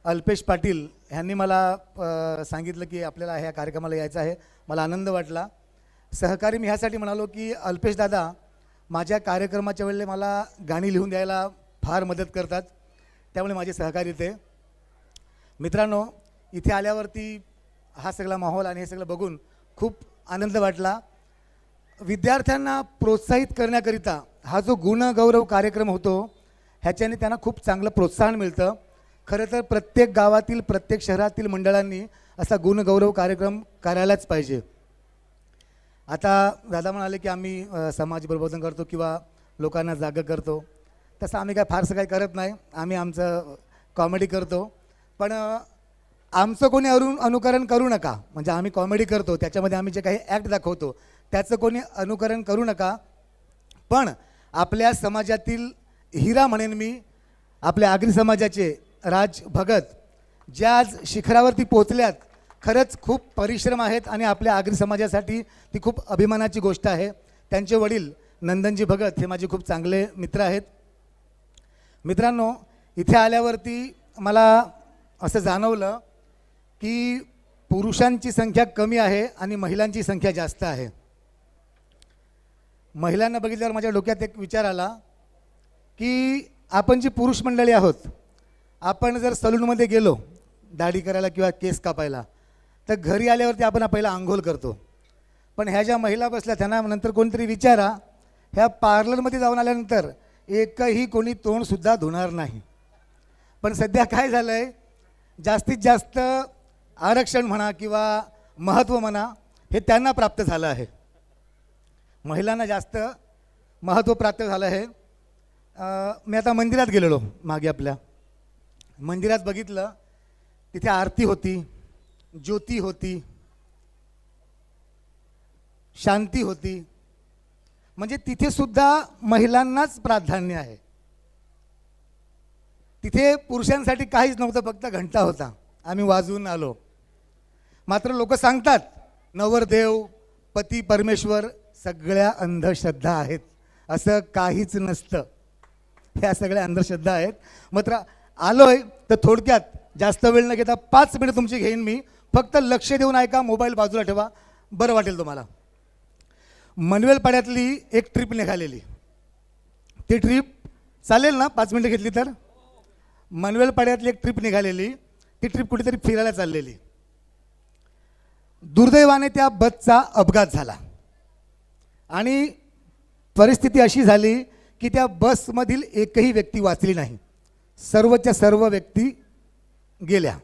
अल्पेश पाटील यांनी मला सांगितलं की आपल्याला ह्या कार्यक्रमाला यायचं आहे. मला आनंद वाटला. सहकारी मी ह्यासाठी म्हणालो की अल्पेश दादा माझ्या कार्यक्रमाच्या वेळेला मला गाणी लिहून द्यायला फार मदत करतात, त्यामुळे माझे सहकारी ते. मित्रांनो, इथे आल्यावरती हा सगळा माहोल आणि हे सगळं बघून खूप आनंद वाटला. विद्यार्थ्यांना प्रोत्साहित करण्याकरिता हा जो गुणगौरव कार्यक्रम होतो ह्याच्याने त्यांना खूप चांगलं प्रोत्साहन मिळतं. खरं तर प्रत्येक गावातील प्रत्येक शहरातील मंडळांनी असा गुणगौरव कार्यक्रम करायलाच पाहिजे. आता दादा म्हणाले की आम्ही समाज प्रबोधन करतो किंवा लोकांना जागं करतो, तसं आम्ही काय फारसं काही करत नाही. आम्ही आमचं कॉमेडी करतो, पण आमचं कोणी अनुकरण करू नका. म्हणजे आम्ही कॉमेडी करतो, त्याच्यामध्ये आम्ही जे काही ॲक्ट दाखवतो त्याचं कोणी अनुकरण करू नका. पण आपल्या समाजातील हिरा म्हणेन मी, आपल्या आगरी समाजाचे राज भगत ज्या आज शिखरावरती पोचल्यात, खरंच खूप परिश्रम आहेत आणि आपल्या आगरी समाजासाठी ती खूप अभिमानाची गोष्ट आहे. त्यांचे वडील नंदनजी भगत हे माझे खूप चांगले मित्र आहेत. मित्रांनो, इथे आल्यावरती मला असं जाणवलं की पुरुषांची संख्या कमी आहे आणि महिलांची संख्या जास्त आहे. महिलांना बघितल्यावर माझ्या डोक्यात एक विचार आला की आपण जी पुरुष मंडळी आहोत, आपण जर सलूनमध्ये गेलो दाढी करायला किंवा केस कापायला, तर घरी आल्यावरती आपण पहिला आंघोळ करतो. पण ह्या ज्या महिला बसल्या त्यांना नंतर कोणतरी विचारा, ह्या पार्लरमध्ये जाऊन आल्यानंतर एकही कोणी तोंडसुद्धा धुणार नाही. पण सध्या काय झालं आहे, जास्तीत जास्त आरक्षण म्हणा किंवा महत्त्व म्हणा हे त्यांना प्राप्त झालं आहे. महिलांना जास्त महत्त्व प्राप्त झालं आहे. मी आता मंदिरात गेलेलो, मागे आपल्या मंदिरात बघितलं, तिथे आरती होती, ज्योती होती, शांती होती. म्हणजे तिथे सुद्धा महिलांनाच प्राधान्य आहे. तिथे पुरुषांसाठी काहीच नव्हतं, फक्त घंटा होता, आम्ही वाजवून आलो. मात्र लोक सांगतात नवरदेव पती परमेश्वर सगळ्या अंधश्रद्धा आहेत. असं काहीच नसतं, ह्या सगळ्या अंधश्रद्धा आहेत. मात्र आलोय तर थोडक्यात जास्त वेळ न घेता 5 मिनिट तुमची घेईन मी. फक्त लक्ष देऊन ऐका, मोबाईल बाजूला ठेवा, बरं वाटेल तुम्हाला. मनवेल पाड्यातली एक ट्रिप निघालेली, ती ट्रिप चालेल ना 5 मिनिटं घेतली तर? मनवेल पाड्यातली एक ट्रिप निघालेली, ती ट्रिप कुठेतरी फिरायला चाललेली. दुर्दैवाने त्या बसचा अपघात झाला आणि परिस्थिती अशी झाली की त्या बसमधील एकही व्यक्ती वाचली नाही, सर्वच्या सर्व व्यक्ती गेल्या.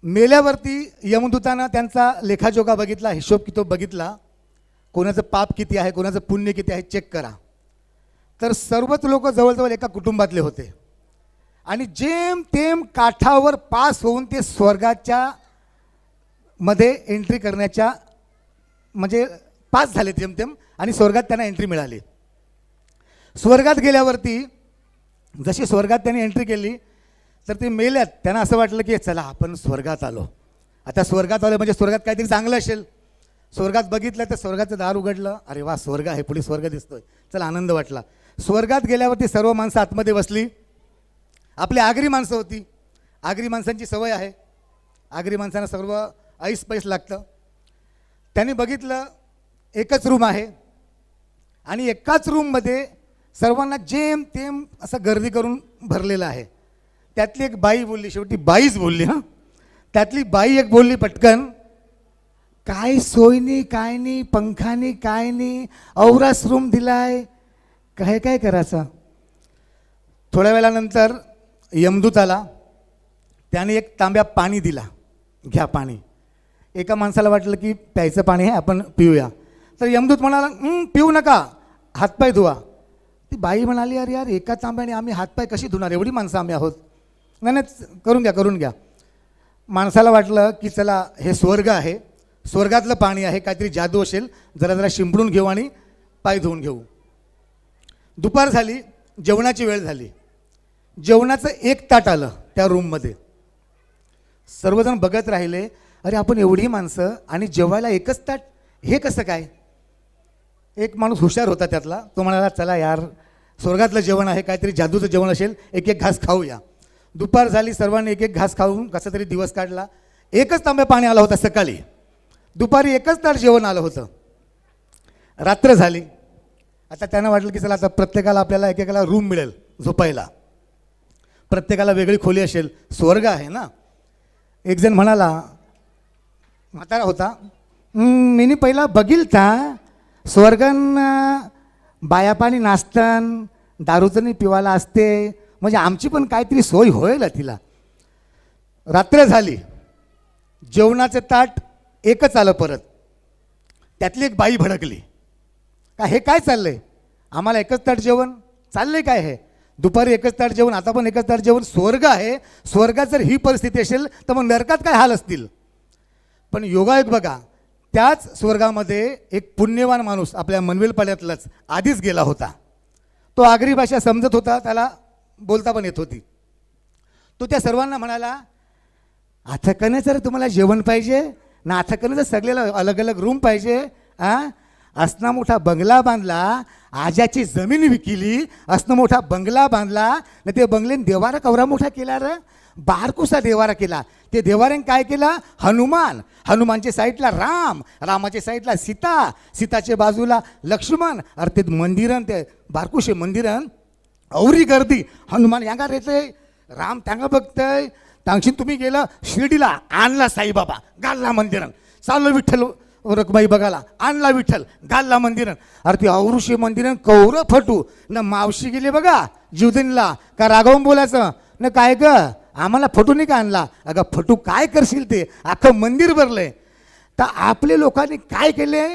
मेल्यावरती यमदूतानं त्यांचा लेखाजोखा बघितला, हिशोब कितोब बघितला, कोणाचं पाप किती आहे, कोणाचं पुण्य किती आहे चेक करा. तर सर्वच लोक जवळजवळ एका कुटुंबातले होते आणि जेमतेम काठावर पास होऊन ते स्वर्गाच्या मध्ये एंट्री करण्याच्या म्हणजे पास झाले जेमतेम आणि स्वर्गात त्यांना एंट्री मिळाली. स्वर्गात गेल्यावरती जशी स्वर्गात त्यांनी एंट्री केली तर ते मेल्यात. त्यांना असं वाटलं की चला आपण स्वर्गात आलो, आता स्वर्गात आलो म्हणजे स्वर्गात काहीतरी चांगलं असेल. स्वर्गात बघितलं तर स्वर्गाचं दार उघडलं, अरे वा स्वर्ग आहे, पुढे स्वर्ग दिसतोय, चला आनंद वाटला. स्वर्गात गेल्यावरती सर्व माणसं आतमध्ये बसली. आपली आगरी माणसं होती, आगरी माणसांची सवय आहे, आगरी माणसांना सर्व ऐस पैस लागतं. त्यांनी बघितलं एकच रूम आहे आणि एकाच रूममध्ये सर्वांना जेमतेम असं गर्दी करून भरलेलं आहे. त्यातली एक बाई बोलली, शेवटी बाईच बोलली. हां, त्यातली बाई एक बोलली पटकन, काय सोय नाही, काय नाही, पंखानी काय नाही, औरास रूम दिलाय, काय काय करायचं. थोड्या वेळानंतर यमदूत आला, त्याने एक तांब्या पाणी दिला, घ्या पाणी. एका माणसाला वाटलं की प्यायचं पाणी आहे, आपण पिऊया. तर यमदूत म्हणाला पिऊ नका, हातपाय धुवा. ती बाई म्हणाली अरे यार एका तांब्याने आम्ही हातपाय कशी धुणार, एवढी माणसं आम्ही आहोत. नाही नाही करून घ्या करून घ्या. माणसाला वाटलं की चला हे स्वर्ग आहे, स्वर्गातलं पाणी आहे, काहीतरी जादू असेल, जरा जरा शिंपडून घेऊ आणि पाय धुवून घेऊ. दुपार झाली, जेवणाची वेळ झाली. जेवणाचं एक ताट आलं त्या रूममध्ये. सर्वजण बघत राहिले, अरे आपण एवढी माणसं आणि जेवायला एकच ताट, हे कसं काय. एक माणूस हुशार होता त्यातला, तो म्हणाला चला यार स्वर्गातलं जेवण आहे, काहीतरी जादूचं जेवण असेल, एक एक घास खाऊया. दुपार झाली, सर्वांनी एक एक घास खाऊन कसा तरी दिवस काढला. एकच तांब्या पाणी आलं होतं सकाळी, दुपारी एकच ताट जेवण आलं होतं. रात्र झाली. आता त्यांना वाटलं की चला आता प्रत्येकाला आपल्याला एकेकाला रूम मिळेल झोपायला, प्रत्येकाला वेगळी खोली असेल, स्वर्ग आहे ना. एक जण म्हणाला, म्हातारा होता, मी पहिला बघीलता स्वर्गन बाया पाणी नाचतन, दारूचं नाही पिवायला असते, म्हणजे आमची पण काहीतरी सोय होईल तिला. रात्र झाली, जेवणाचं ताट एकच आलं परत. त्यातली एक बाई भडकली, का हे काय चाललंय, आम्हाला एकच ताट जेवण चाललंय काय, हे दुपारी एकच ताट जेवण, आता पण एकच ताट जेवण, स्वर्ग आहे, स्वर्गात जर ही परिस्थिती असेल तर मग नरकात काय हाल असतील. पण योगायोग बघा, त्याच स्वर्गामध्ये एक पुण्यवान माणूस आपल्या मनवेलपाड्यातलाच आधीच गेला होता. तो आगरी भाषा समजत होता, त्याला बोलता पण येत होती. तो त्या सर्वांना म्हणाला, अथकने जर तुम्हाला जेवण पाहिजे ना, अथकने जर सगळ्याला अलग अलग रूम पाहिजे, असना मोठा बंगला बांधला, आजाची जमीन विकिली, असणं मोठा बंगला बांधला न ते बंगलेन देवारा कवरा मोठा केला रे, बारकुसा देवारा केला. ते देवाऱ्याने काय केला, हनुमान, हनुमानच्या साईडला राम, रामाच्या साईडला सीता, सीताच्या बाजूला लक्ष्मण. अरे ते मंदिरन, ते बारकुशे मंदिरन औरी गर्दी. हनुमान यांगा रेतय, राम त्यांगा बघतय. तांगशीन तुम्ही गेलं शिर्डीला, आणला साईबाबा, गाल्ला मंदिरन. चाललो विठ्ठल रखमाई बघायला, आणला विठ्ठल, गाल्ला मंदिरन. अरे ते औरुषे मंदिरन कौरं फटू न. मावशी गेली बघा जीवदिनला, का रागावून बोलायचं न, काय ग आम्हाला फटू नाही का आणला, अगं फटू काय करशील, ते अख्खं मंदिर भरलंय. तर आपले लोकांनी काय केले,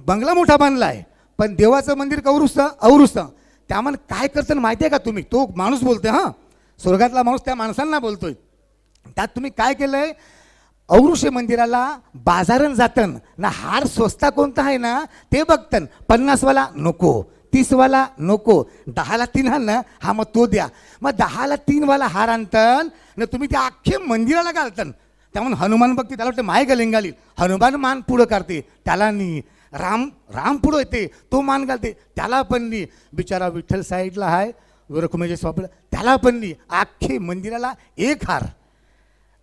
बंगला मोठा बांधलाय पण देवाचं मंदिर कौरुसं औरुसं. त्यामुळे काय करतं माहिती आहे का तुम्ही, तो माणूस बोलतोय, हां स्वर्गातला माणूस त्या माणसांना बोलतोय. त्यात तुम्ही काय केलंय, औरुषे मंदिराला बाजारन जातन ना, हार स्वस्ता कोणता आहे ना ते बघतन. 50वाला नको, 30वाला नको, 10ला 3 हा ना, हा मग तो द्या. मग 10ला 3वाला हार आणतन ना, तुम्ही त्या अख्खे मंदिराला घालतन. त्यामुळे हनुमान बघते, त्याला वाटतं माय गलिंग घालील, हनुमान मान पुढं करते, त्याला नी राम पुढं येते, तो मान घालते, त्याला पण नी. बिचारा विठ्ठल साईडला आहे, रखुमाईच्या स्वामीला, त्याला पण नी. अख्खे मंदिराला एक हार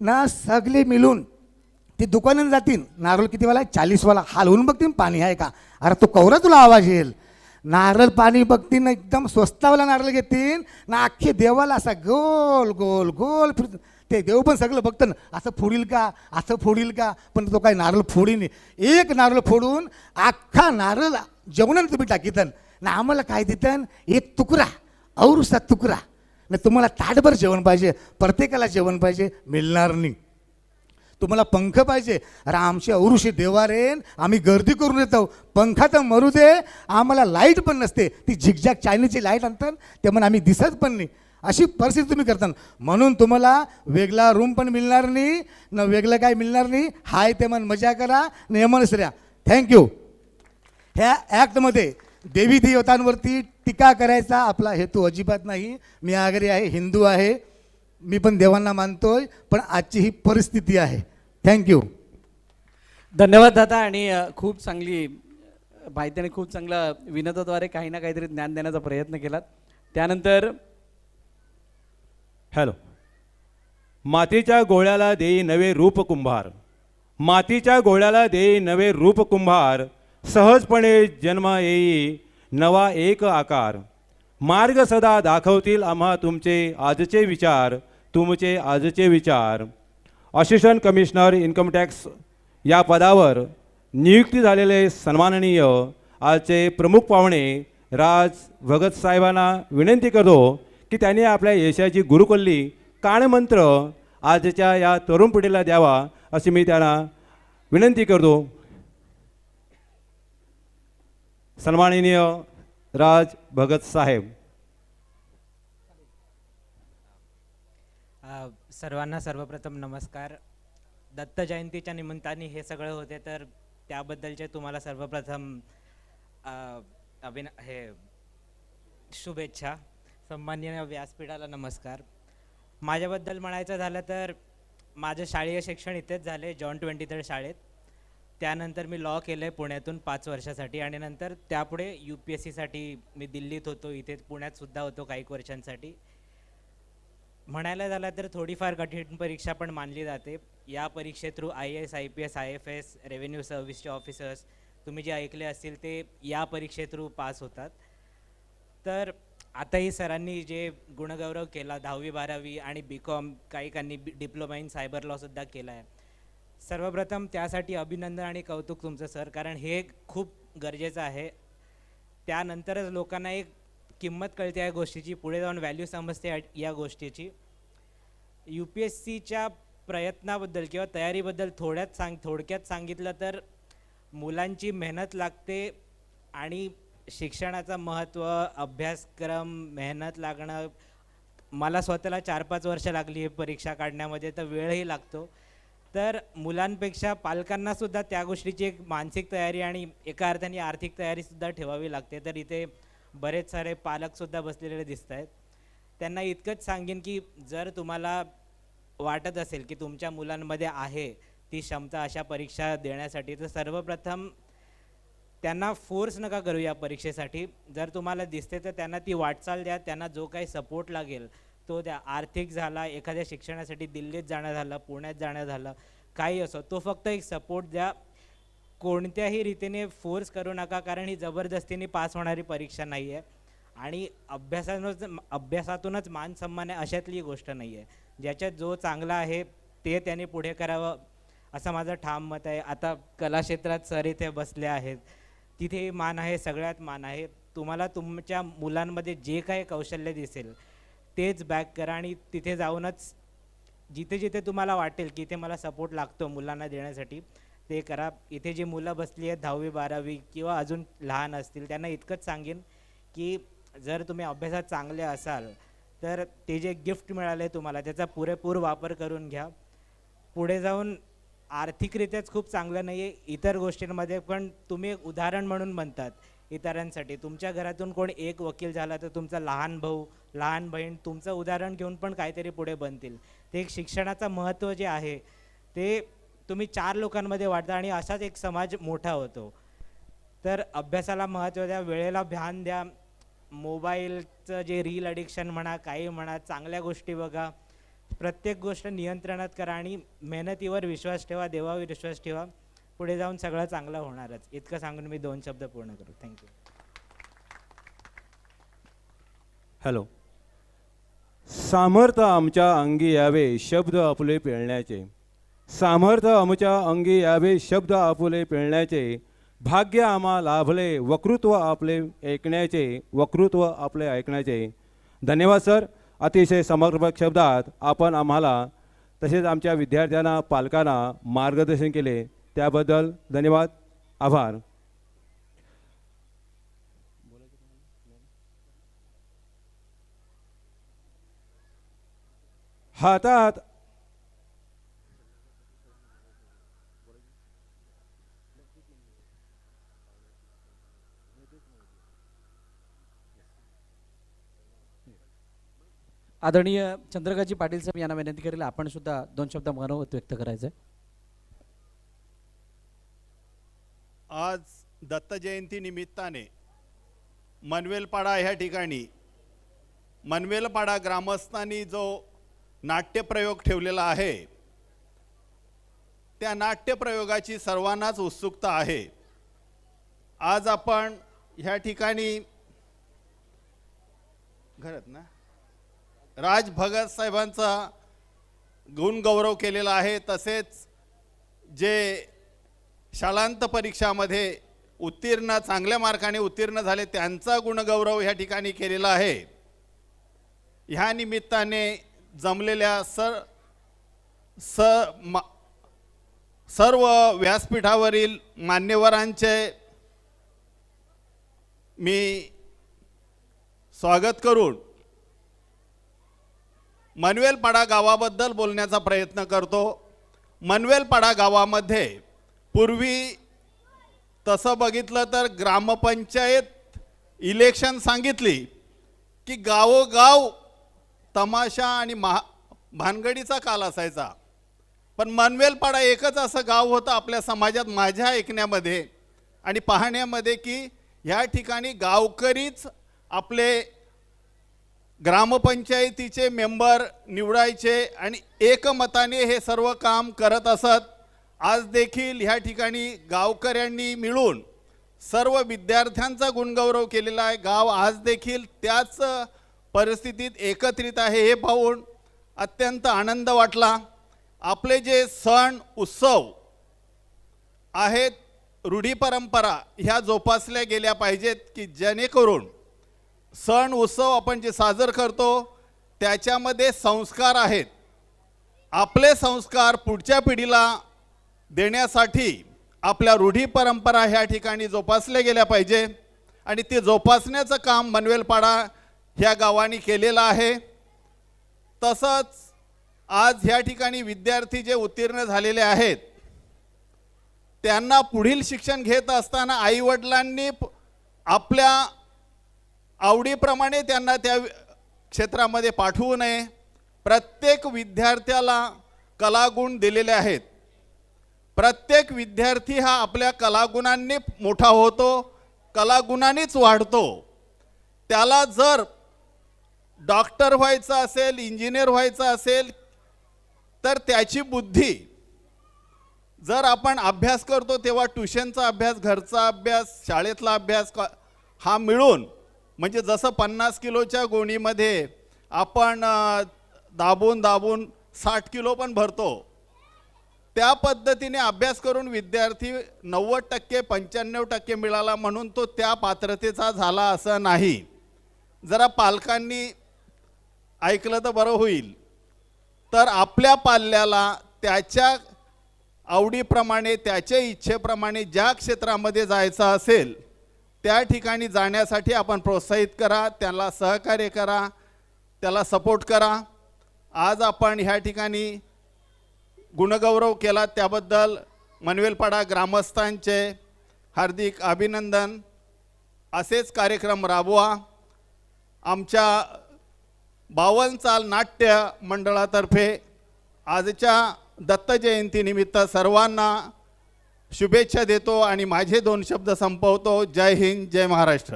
ना, सगळे मिळून ते दुकानात जातील. नारळ कितीवाला आहे, 40वाला. हलवून बघतील पाणी आहे का, अरे तो कवरा तुला आवाज येईल. नारळ पाणी बघतील ना, एकदम स्वस्तावाला नारळ घेतील ना, अख्खे देवाला असा गोल गोल गोल फिर. ते देव पण सगळं बघतं ना, असं फोडील का, असं फोडील का, पण तो काही नारळ फोडीने. एक नारळ फोडून अख्खा नारळ जेवणानं तुम्ही टाकीतन ना आम्हाला काय देतन एक तुकडा औरुसा तुकडा ना तुम्हाला ताटभर जेवण पाहिजे प्रत्येकाला जेवण पाहिजे मिळणार नाही. तुम्हाला पंख पाहिजे अरे आमचे औरुषी देवारेन आम्ही गर्दी करून येतो पंखा तर मरू दे आम्हाला लाईट पण नसते ती झिकझॅक चायनीची लाईट आणतात ते म्हणून आम्ही दिसत पण नाही अशी परिस्थिती तुम्ही करता म्हणून तुम्हाला वेगळा रूम पण मिळणार नाही न वेगळं काय मिळणार नाही हाय ते मन मजा करा नेमनसऱ्या. थँक्यू. ह्या ॲक्टमध्ये देवी देवतांवरती टीका करायचा आपला हेतू अजिबात नाही. मी आगरी आहे हिंदू आहे मी पण देवांना मानतोय पण आजची ही परिस्थिती आहे. थँक्यू. धन्यवाद दादा. आणि खूप चांगली माहिती आणि खूप चांगलं विनोदाद्वारे काही ना काहीतरी ज्ञान देण्याचा प्रयत्न केलात. त्यानंतर हॅलो. मातीच्या गोळ्याला देई नवे रूप कुंभार, मातीच्या गोळ्याला देई नवे रूप कुंभार, सहजपणे जन्म येई नवा एक आकार, मार्ग सदा दाखवतील आम्हा तुमचे आजचे विचार, तुमचे आजचे विचार. असिस्टंट कमिशनर इन्कम टॅक्स या पदावर नियुक्ती झालेले सन्माननीय आजचे प्रमुख पाहुणे राज भगत साहेबांना विनंती करतो की त्यांनी आपल्या यशाची गुरुकल्ली कानमंत्र आजच्या या तरुण पिढीला द्यावा अशी मी त्यांना विनंती करतो. सन्माननीय राज भगत साहेब. सर्वांना सर्वप्रथम नमस्कार. दत्त जयंतीच्या निमित्ताने हे सगळं होते तर त्याबद्दलचे तुम्हाला सर्वप्रथम शुभेच्छा. सन्माननीय व्यासपीठाला नमस्कार. माझ्याबद्दल म्हणायचं झालं तर माझं शालेय शिक्षण इथेच झाले जॉन 23 शाळेत. त्यानंतर मी लॉ केलं आहे पुण्यातून 5 वर्षासाठी आणि नंतर त्यापुढे UPSCसाठी मी दिल्लीत होतो, इथे पुण्यातसुद्धा होतो काही वर्षांसाठी. म्हणायला झालं तर थोडीफार कठीण परीक्षा पण मानली जाते. या परीक्षे through IAS IPS IFS revenue सर्व्हिसचे ऑफिसर्स तुम्ही जे ऐकले असतील ते या परीक्षे थ्रू पास होतात. तर आताही सरांनी जे गुणगौरव केला 10वी 12वी आणि BCom काहीकांनी डिप्लोमा इन सायबर लॉसुद्धा केला आहे. सर्वप्रथम त्यासाठी अभिनंदन आणि कौतुक तुमचं सर, कारण हे खूप गरजेचं आहे. त्यानंतरच लोकांना एक किंमत कळते या गोष्टीची, पुढे जाऊन व्हॅल्यू समजते या गोष्टीची. UPSCच्या प्रयत्नाबद्दल किंवा तयारीबद्दल थोडक्यात सांगितलं तर मुलांची मेहनत लागते आणि शिक्षणाचं महत्त्व, अभ्यासक्रम, मेहनत लागणं. मला स्वतःला 4-5 वर्ष लागली आहे परीक्षा काढण्यामध्ये, तर वेळही लागतो. तर मुलांपेक्षा पालकांनासुद्धा त्या गोष्टीची एक मानसिक तयारी आणि एका अर्थाने आर्थिक तयारीसुद्धा ठेवावी लागते. तर इथे बरेच सारे पालकसुद्धा बसलेले दिसत आहेत. त्यांना इतकंच सांगेन की जर तुम्हाला वाटत असेल की तुमच्या मुलांमध्ये आहे ती क्षमता अशा परीक्षा देण्यासाठी, तर सर्वप्रथम त्यांना फोर्स नका करू या परीक्षेसाठी. जर तुम्हाला दिसते तर त्यांना ती वाटचाल द्या, त्यांना जो काही सपोर्ट लागेल तो द्या. आर्थिक झाला, एखाद्या शिक्षणासाठी दिल्लीत जाणं झालं, पुण्यात जाणं झालं, काही असो, तो फक्त एक सपोर्ट द्या. कोणत्याही रीतीने फोर्स करू नका, कारण ही जबरदस्तीने पास होणारी परीक्षा नाही आहे आणि अभ्यासातूनच मान सन्मान आहे अशातली गोष्ट नाही आहे. ज्याच्यात जो चांगला आहे ते त्याने पुढे करावं असं माझं ठाम मत आहे. आता कला क्षेत्रात सर इथे बसले आहेत, तिथे मान आहे, सगळ्यात मान आहे. तुम्हाला तुमच्या मुलांमध्ये जे काही कौशल्य दिसेल तेच बॅक करा आणि तिथे जाऊनच जिथे जिथे तुम्हाला वाटेल की इथे मला सपोर्ट लागतो मुलांना देण्यासाठी ते करा. इथे जी मुलं बसली आहेत 10वी 12वी किंवा अजून लहान असतील त्यांना इतकंच सांगेन की जर तुम्ही अभ्यासात चांगले असाल तर ते जे गिफ्ट मिळाले तुम्हाला त्याचा पुरेपूर वापर करून घ्या. पुढे जाऊन आर्थिकरित्याच खूप चांगलं नाही आहे, इतर गोष्टींमध्ये पण तुम्ही एक उदाहरण म्हणून म्हणतात इतरांसाठी. तुमच्या घरातून कोण एक वकील झाला तर तुमचा लहान भाऊ लहान बहीण तुमचं उदाहरण घेऊन पण काहीतरी पुढे बनतील. ते एक शिक्षणाचं महत्त्व जे आहे ते तुम्ही 4 लोकांमध्ये वाटता आणि असाच एक समाज मोठा होतो. तर अभ्यासाला महत्त्व द्या, वेळेला ध्यान द्या. मोबाईलचं जे रील ॲडिक्शन म्हणा, काही म्हणा, चांगल्या गोष्टी बघा. प्रत्येक गोष्ट नियंत्रणात करा आणि मेहनतीवर विश्वास ठेवा, देवावर विश्वास ठेवा. पुढे जाऊन सगळं चांगलं होणारच. इतकं सांगून मी 2 शब्द पूर्ण करू. थँक्यू. हॅलो. सामर्थ्य आमच्या अंगी यावे शब्द आपुले पेळण्याचे, सामर्थ्य आमच्या अंगी यावे शब्द आपुले पेळण्याचे, भाग्य आम्हा लाभले वक्तृत्व आपले ऐकण्याचे. धन्यवाद सर. अतिशय समर्पक शब्दात आपण आम्हाला तसेच आमच्या विद्यार्थ्यांना पालकांना मार्गदर्शन केले त्याबद्दल धन्यवाद, आभार. हातात आदरणीय चंद्रकांतजी पाटील साहेब यांना विनंती करेल आपण सुद्धा 2 शब्द मनोगत व्यक्त करायचं. आज दत्त जयंती निमित्ताने मनवेलपाडा ह्या ठिकाणी मनवेलपाडा ग्रामस्थांनी जो नाट्यप्रयोग ठेवलेला आहे त्या नाट्यप्रयोगाची सर्वांनाच उत्सुकता आहे. आज आपण ह्या ठिकाणी घरात ना राज भगत साहेबांचा गुणगौरव केलेला आहे. तसेच जे शालांत परीक्षामध्ये चांगल्या मार्काने उत्तीर्ण झाले त्यांचा गुणगौरव ह्या ठिकाणी केलेला आहे. ह्या निमित्ताने जमलेल्या सर्व व्यासपीठावरील मान्यवरांचे मी स्वागत करून मनवेलपाडा गावाबद्दल बोलण्याचा प्रयत्न करतो. मनवेलपाडा गावामध्ये पूर्वी तसं बघितलं तर ग्रामपंचायत इलेक्शन सांगितली की गावोगाव तमाशा आणि भानगडीचा काल असायचा. पण मनवेलपाडा एकच असं गाव होतं आपल्या समाजात माझ्या ऐकण्यामध्ये आणि पाहण्यामध्ये की ह्या ठिकाणी गावकरीच आपले ग्रामपंचायतीचे मेंबर निवडायचे आणि एकमताने हे सर्व काम करत असत. आज देखील ह्या ठिकाणी गावकऱ्यांनी मिळून सर्व विद्यार्थ्यांचा गुणगौरव केलेला आहे. गाव आज देखील त्याच परिस्थितीत एकत्रित आहे हे पाहून अत्यंत आनंद वाटला. आपले जे सण उत्सव आहेत रूढी परंपरा ह्या जोपासल्या गेल्या पाहिजेत की जेणेकरून सण उत्सव आपण जे साजर करतो त्याच्यामध्ये संस्कार आहेत. आपले संस्कार पुढच्या पिढीला देण्यासाठी आपल्या रूढी परंपरा ह्या ठिकाणी जोपासल्या गेल्या पाहिजे आणि ते जोपासण्याचं काम मनवेलपाडा ह्या गावाने केलेलं आहे. तसंच आज ह्या ठिकाणी विद्यार्थी जे उत्तीर्ण झालेले आहेत त्यांना पुढील शिक्षण घेत असताना आईवडिलांनी आपल्या आवडीप्रमाणे त्यांना त्या क्षेत्रामध्ये पाठवू नये. प्रत्येक विद्यार्थ्याला कलागुण दिलेले आहेत. प्रत्येक विद्यार्थी हा आपल्या कलागुणांनी मोठा होतो, कलागुणांनीच वाढतो. त्याला जर डॉक्टर व्हायचं असेल, इंजिनियर व्हायचं असेल तर त्याची बुद्धी जर आपण अभ्यास करतो तेव्हा ट्युशनचा अभ्यास, घरचा अभ्यास, शाळेतला अभ्यास हा मिळून म्हणजे जसं 50 किलोच्या गोणीमध्ये आपण दाबून 60 किलो पण भरतो त्या पद्धतीने अभ्यास करून विद्यार्थी 90% 95% मिळाला म्हणून तो त्या पात्रतेचा झाला असं नाही. जरा पालकांनी ऐकलं तर बरं होईल. तर आपल्या पाल्याला त्याच्या आवडीप्रमाणे त्याच्या इच्छेप्रमाणे ज्या क्षेत्रामध्ये जायचं असेल त्या ठिकाणी जाण्यासाठी आपण प्रोत्साहित करा, त्याला सहकार्य करा, त्याला सपोर्ट करा. आज आपण ह्या ठिकाणी गुणगौरव केला त्याबद्दल मनवेलपाडा ग्रामस्थांचे हार्दिक अभिनंदन. असेच कार्यक्रम राबवा. आमच्या 52 चाल नाट्य मंडळातर्फे आजच्या दत्त जयंतीनिमित्त सर्वांना शुभेच्छा देतो आणि माझे 2 शब्द संपवतो. जय हिंद, जय महाराष्ट्र.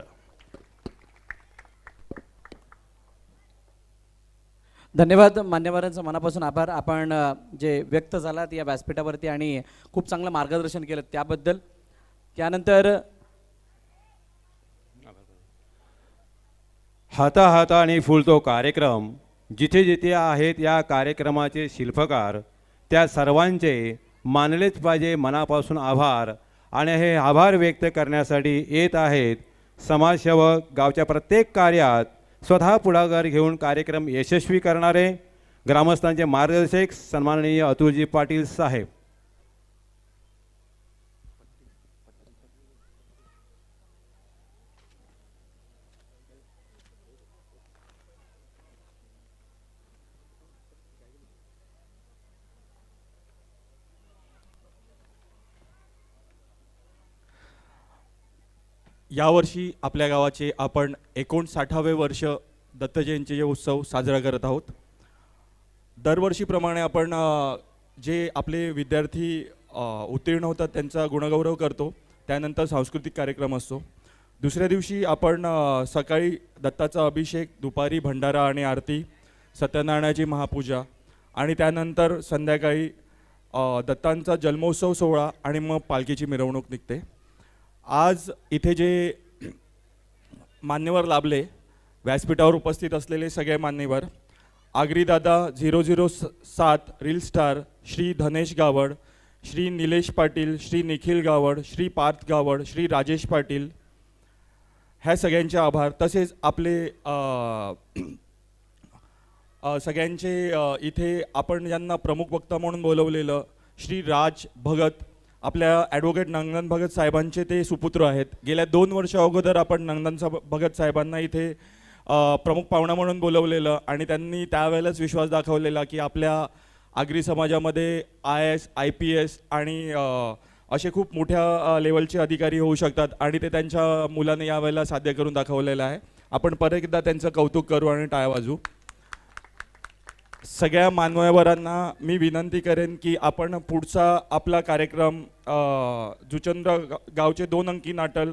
धन्यवाद. मान्यवरांचं मनापासून आभार. आपण जे व्यक्त झालात या व्यासपीठावरती आणि खूप चांगलं मार्गदर्शन केलं त्याबद्दल. त्यानंतर हाताहाताने फुलतो कार्यक्रम. जिथे जिथे आहेत या कार्यक्रमाचे शिल्पकार त्या सर्वांचे मानलेच पाहिजे. मनापासून आभार. आणि हे आभार व्यक्त करण्यासाठी येत आहेत. समाजसेवक गावच्या प्रत्येक कार्यात स्वतः पुढाकार घेऊन कार्यक्रम यशस्वी करणारे ग्रामस्थांचे मार्गदर्शक सन्माननीय अतुलजी पाटील साहेब. यावर्षी आपल्या गावाचे आपण 59वे वर्ष दत्त जयंतीचे उत्सव साजरा करत आहोत. दरवर्षीप्रमाणे आपण जे आपले विद्यार्थी उत्तीर्ण होतात त्यांचा गुणगौरव करतो. त्यानंतर सांस्कृतिक कार्यक्रम असतो. दुसऱ्या दिवशी आपण सकाळी दत्ताचा अभिषेक, दुपारी भंडारा आणि आरती, सत्यनारायणाची महापूजा आणि त्यानंतर संध्याकाळी दत्तांचा जन्मोत्सव सोहळा आणि मग पालखीची मिरवणूक निघते. आज इथे जे मान्यवर लाभले, व्यासपीठावर उपस्थित असलेले सगळे मान्यवर, आगरीदादा 007 रील स्टार, श्री धनेश गावड, श्री निलेश पाटील, श्री निखिल गावड, श्री पार्थ गावड, श्री राजेश पाटील, ह्या सगळ्यांचे आभार. तसेच आपले सगळ्यांचे इथे आपण ज्यांना प्रमुख वक्ता म्हणून बोलवलेलं श्री राज भगत, आपल्या ॲडव्होकेट नंदन भगत साहेबांचे ते सुपुत्र आहेत. गेल्या 2 वर्ष अगोदर आपण नंदन भगत साहेबांना इथे प्रमुख पाहुणा म्हणून बोलवलेलं आणि त्यांनी त्यावेळेलाच विश्वास दाखवलेला की आपल्या आगरी समाजामध्ये IAS, IPS आणि असे खूप मोठ्या लेवलचे अधिकारी होऊ शकतात आणि ते त्यांच्या मुलाने यावेळेला साध्य करून दाखवलेलं आहे. आपण परत एकदा त्यांचं कौतुक करू आणि टाळ्या वाजवू. सगळ्या मान्यवरांना मी विनंती करेन की आपण पुढचा आपला कार्यक्रम जुचंद्र गावचे 2 अंकी नाटक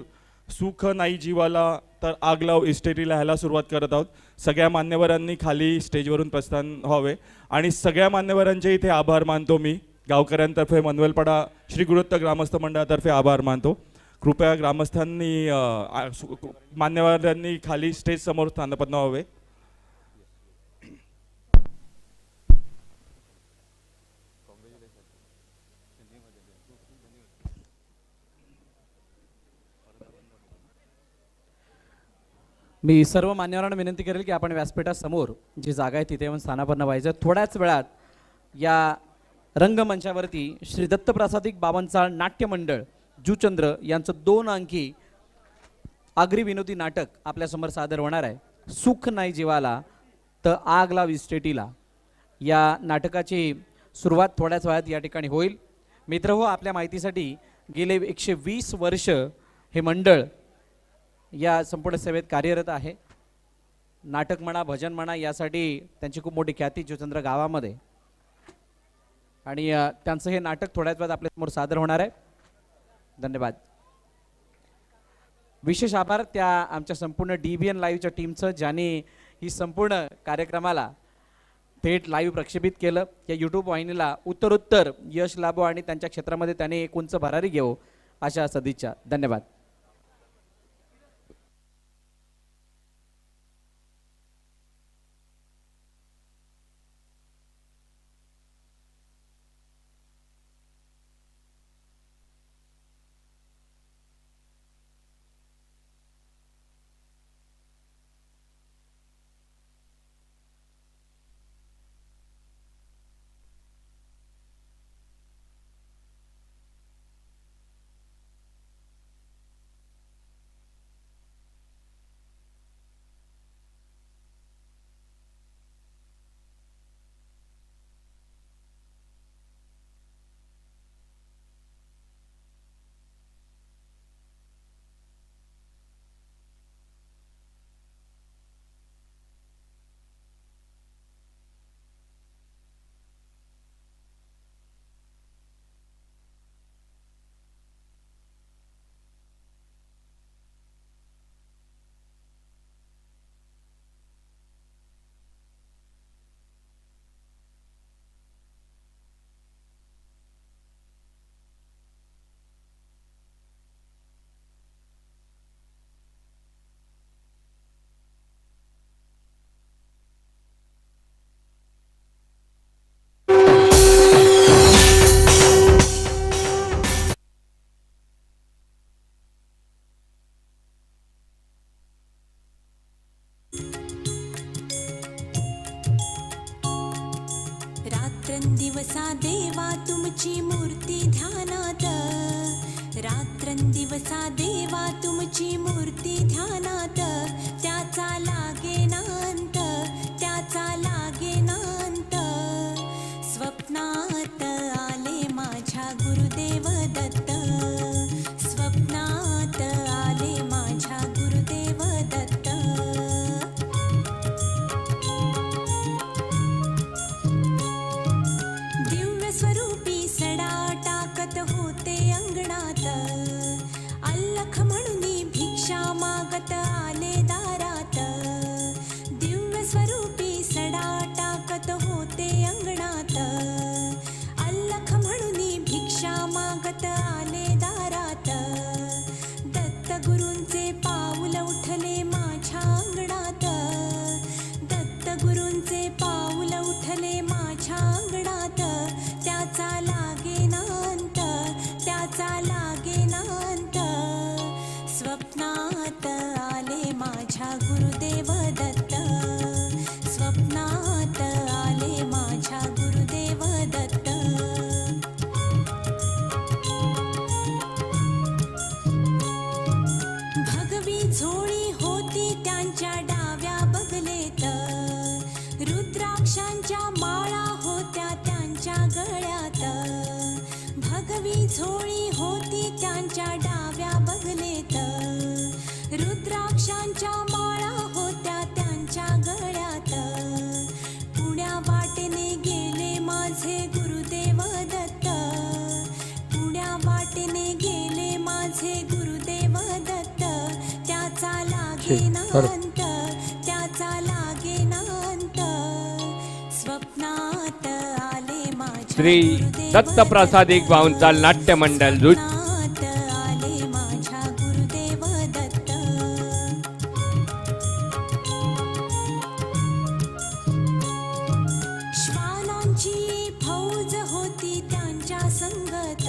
सुख नाही जीवाला तर आग लाव इस्टेटीला ह्याला सुरुवात करत आहोत. सगळ्या मान्यवरांनी खाली स्टेजवरून प्रस्थान व्हावे आणि सगळ्या मान्यवरांचे इथे आभार मानतो. मी गावकऱ्यांतर्फे मनवेलपाडा श्री गुरुदत्त ग्रामस्थ मंडळातर्फे आभार मानतो. कृपया ग्रामस्थांनी मान्यवरांनी खाली स्टेज समोर स्थानपन्न व्हावे. मी सर्व मान्यवरांना विनंती करेल की आपण व्यासपीठासमोर जी जागा आहे तिथे येऊन स्थानापन्न व्हायचं. थोड्याच वेळात या रंगमंचावरती श्री दत्तप्रसादिक बावनचाळ नाट्य मंडळ जुचंद्र यांचं 2 अंकी आगरी विनोदी नाटक आपल्यासमोर सादर होणार आहे. सुख नाही जीवाला तर आग लाव इस्टेटीला या नाटकाची सुरुवात थोड्याच वेळात या ठिकाणी होईल. मित्रहो, आपल्या माहितीसाठी गेले 120 वर्ष हे मंडळ या संपूर्ण सेवेत कार्यरत आहे. नाटक म्हणा, भजन म्हणा, यासाठी त्यांची खूप मोठी ख्याती जुचंद्र गावामध्ये आणि त्यांचं हे नाटक थोड्याच वेळात आपल्यासमोर सादर होणार आहे. धन्यवाद. विशेष आभार त्या आमच्या संपूर्ण DBN लाईव्हच्या टीमचं, ज्यांनी ही संपूर्ण कार्यक्रमाला थेट लाईव्ह प्रक्षेपित केलं. या यूट्यूब वाहिनीला उत्तरोत्तर यश लाभो आणि त्यांच्या क्षेत्रामध्ये त्याने एक उंच भरारी घेऊ अशा सदिच्छा. धन्यवाद. मूर्ती ध्यानात, रात्रंदिवसा देवा तुमची मूर्ती ध्यानात, त्याचा लागेनांत, त्याचा लागेनांत. स्वप्नात आले माझ्या गुरुदेव दत्त, स्वप्नात आले माझ्या गुरुदेव दत्त. दिव्य स्वरूपी सडा टाकत होते अंगणात, अल्लख म्हणून भिक्षा मागत आले दारात. दिव्य स्वरूपी सडा टाकत होते अंगणात, अल्लख म्हणून भिक्षा मागत आले दारात. दत्त गुरूंचे पाऊल उठले माझ्या अंगणात, दत्त गुरूंचे पाऊल उठले माझ्या अंगणात. त्याचा लागेनांत, त्याचा लागेनांत. स्वप्नात आले माझ्या गुरुदेव दत्त, स्वप्नात आले माझ्या गुरुदेव दत्त. भगवी झोळी होती त्यांच्या डाव्या बगलेत, रुद्राक्षांच्या माळा होत्या त्यांच्या गळ्यात. भगवी झोळी होती त्यांच्या डाव्या बगलेत, रुद्राक्षांच्या माळा होत्या त्यांच्या गळ्यात. पुण्या वाटेने गेले माझे गुरुदेव दत्त, पुण्या वाटेने गेले माझे गुरुदेव दत्त. त्याचा लागेनांत, त्याचा लागेनांत. स्वप्नात आले माझ्या श्री दत्तप्रसादिक भाऊंचाल नाट्य मंडळ स्वप्नात आले माझ्या गुरुदेव दत्त. श्वानांची फौज होती त्यांच्या संगत,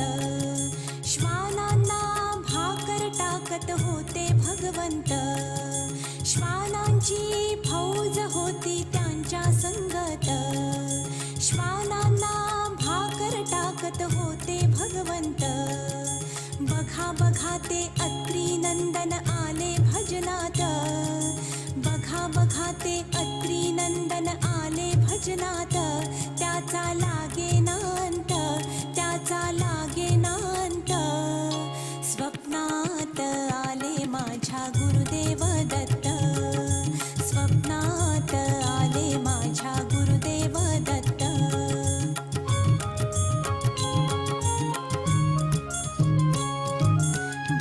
श्वानांना भाकर टाकत होते भगवंत. श्वानांची फौज होती त्यांच्या संगत, श्वानांना भाकर टाकत होते भगवंत. बघा बघा ते अत्री नंदन आले भजनात, बघा बघा ते अत्री नंदन आले भजनात. त्याचा लागेनांत, त्याचा लागेनांत. स्वप्नात आले माझ्या गुरुदेव दत्त, स्वप्नात आले माझ्या गुरुदेव दत्त.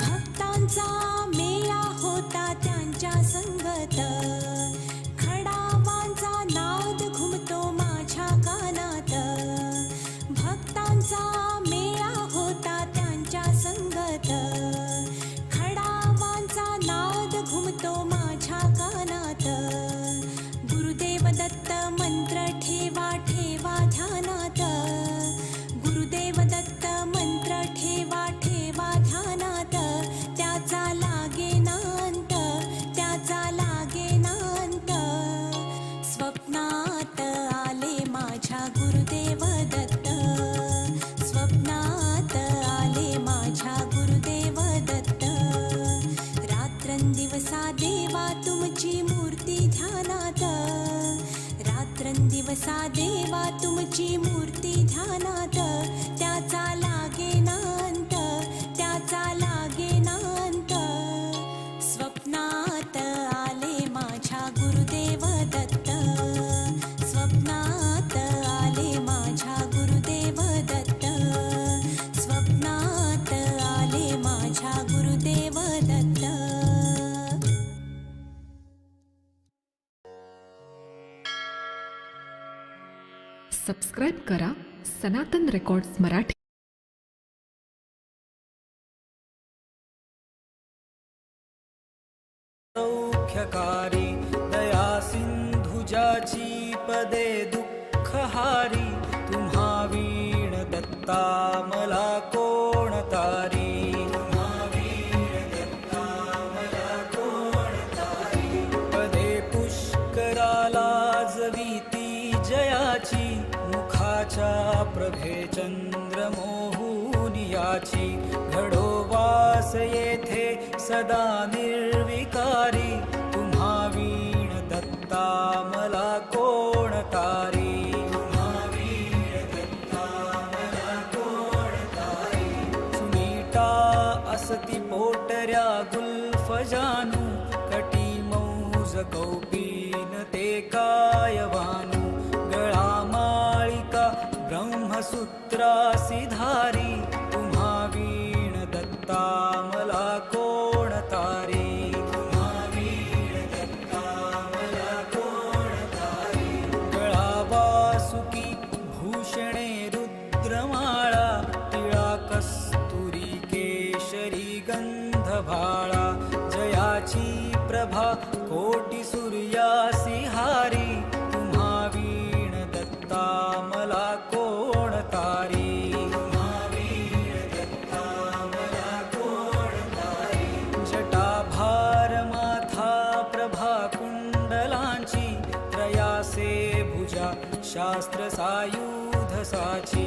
भक्तांचा मेळा होता त्यांच्या संगत, खडावांचा नाद घुमतो माझ्या कानात. भक्तांचा मेळा होता त्यांच्या संगत, खडावांचा नाद घुमतो माझ्या कानात. गुरुदेव दत्त मंत्र ठेवा ठेवा ध्यानात, गुरुदेव दत्त मंत्र ठेवा ठेवा ध्यानात. त्याचा लागेनांत, त्याचा लागेनांत. स्वप्नात आले माझ्या गुरुदेव दत्त, स्वप्नात आले माझ्या गुरुदेव दत्त. रात्रंदिवसा देवा तुमची मूर्ती ध्यानात, रात्रंदिवसा देवा तुमची मूर्ती ध्यानात. त्याचा लागेनांत, त्याचा लागेनांत. स्वप्नात आले माझ्या गुरुदेव दत्त, स्वप्नात आले माझ्या गुरुदेव दत्त, स्वप्नात आले माझ्या गुरुदेव दत्त. सबस्क्राईब करा सनातन रेकॉर्ड्स मराठी. सौख्यकारी दया सिंधुजाची पदे दुःखहारी, तुम्हा वीण दत्ता मला कोण तारी, तुम्हा वीण दत्ता मला कोण तारी. पदे पुष्कराला जवीती जयाची, मुखाच्या प्रभे चंद्रमोह तुझ्याची घडो वास येथे सदा निर्विकारी तुम्हा वीण दत्ता मला कोण तारी तुम्हा वीण दत्ता मला कोण तारी सुनीता असती पोटऱ्या गुल्फ जानू कटी मौज कौपीन ते कायवानू गळा माळिका ब्रह्मसूत्रासी धारी तुम्हा वीण दत्ता मला कोण तारी तुम्हा वीण दत्ता मला कोण तारी गळा वासुकी भूषणे रुद्रमाळा टिळा कस्तुरी केशरी गंधभाळा जयाची प्रभा कोटी सूर्यासी हारी तुम्हा वीण दत्ता मला कोण तारी तुम्हा वीण दत्ता मला कोण तारी जटाभार माथा प्रभा कुंडलांची त्रयासे भुजा शास्त्र सायुध साची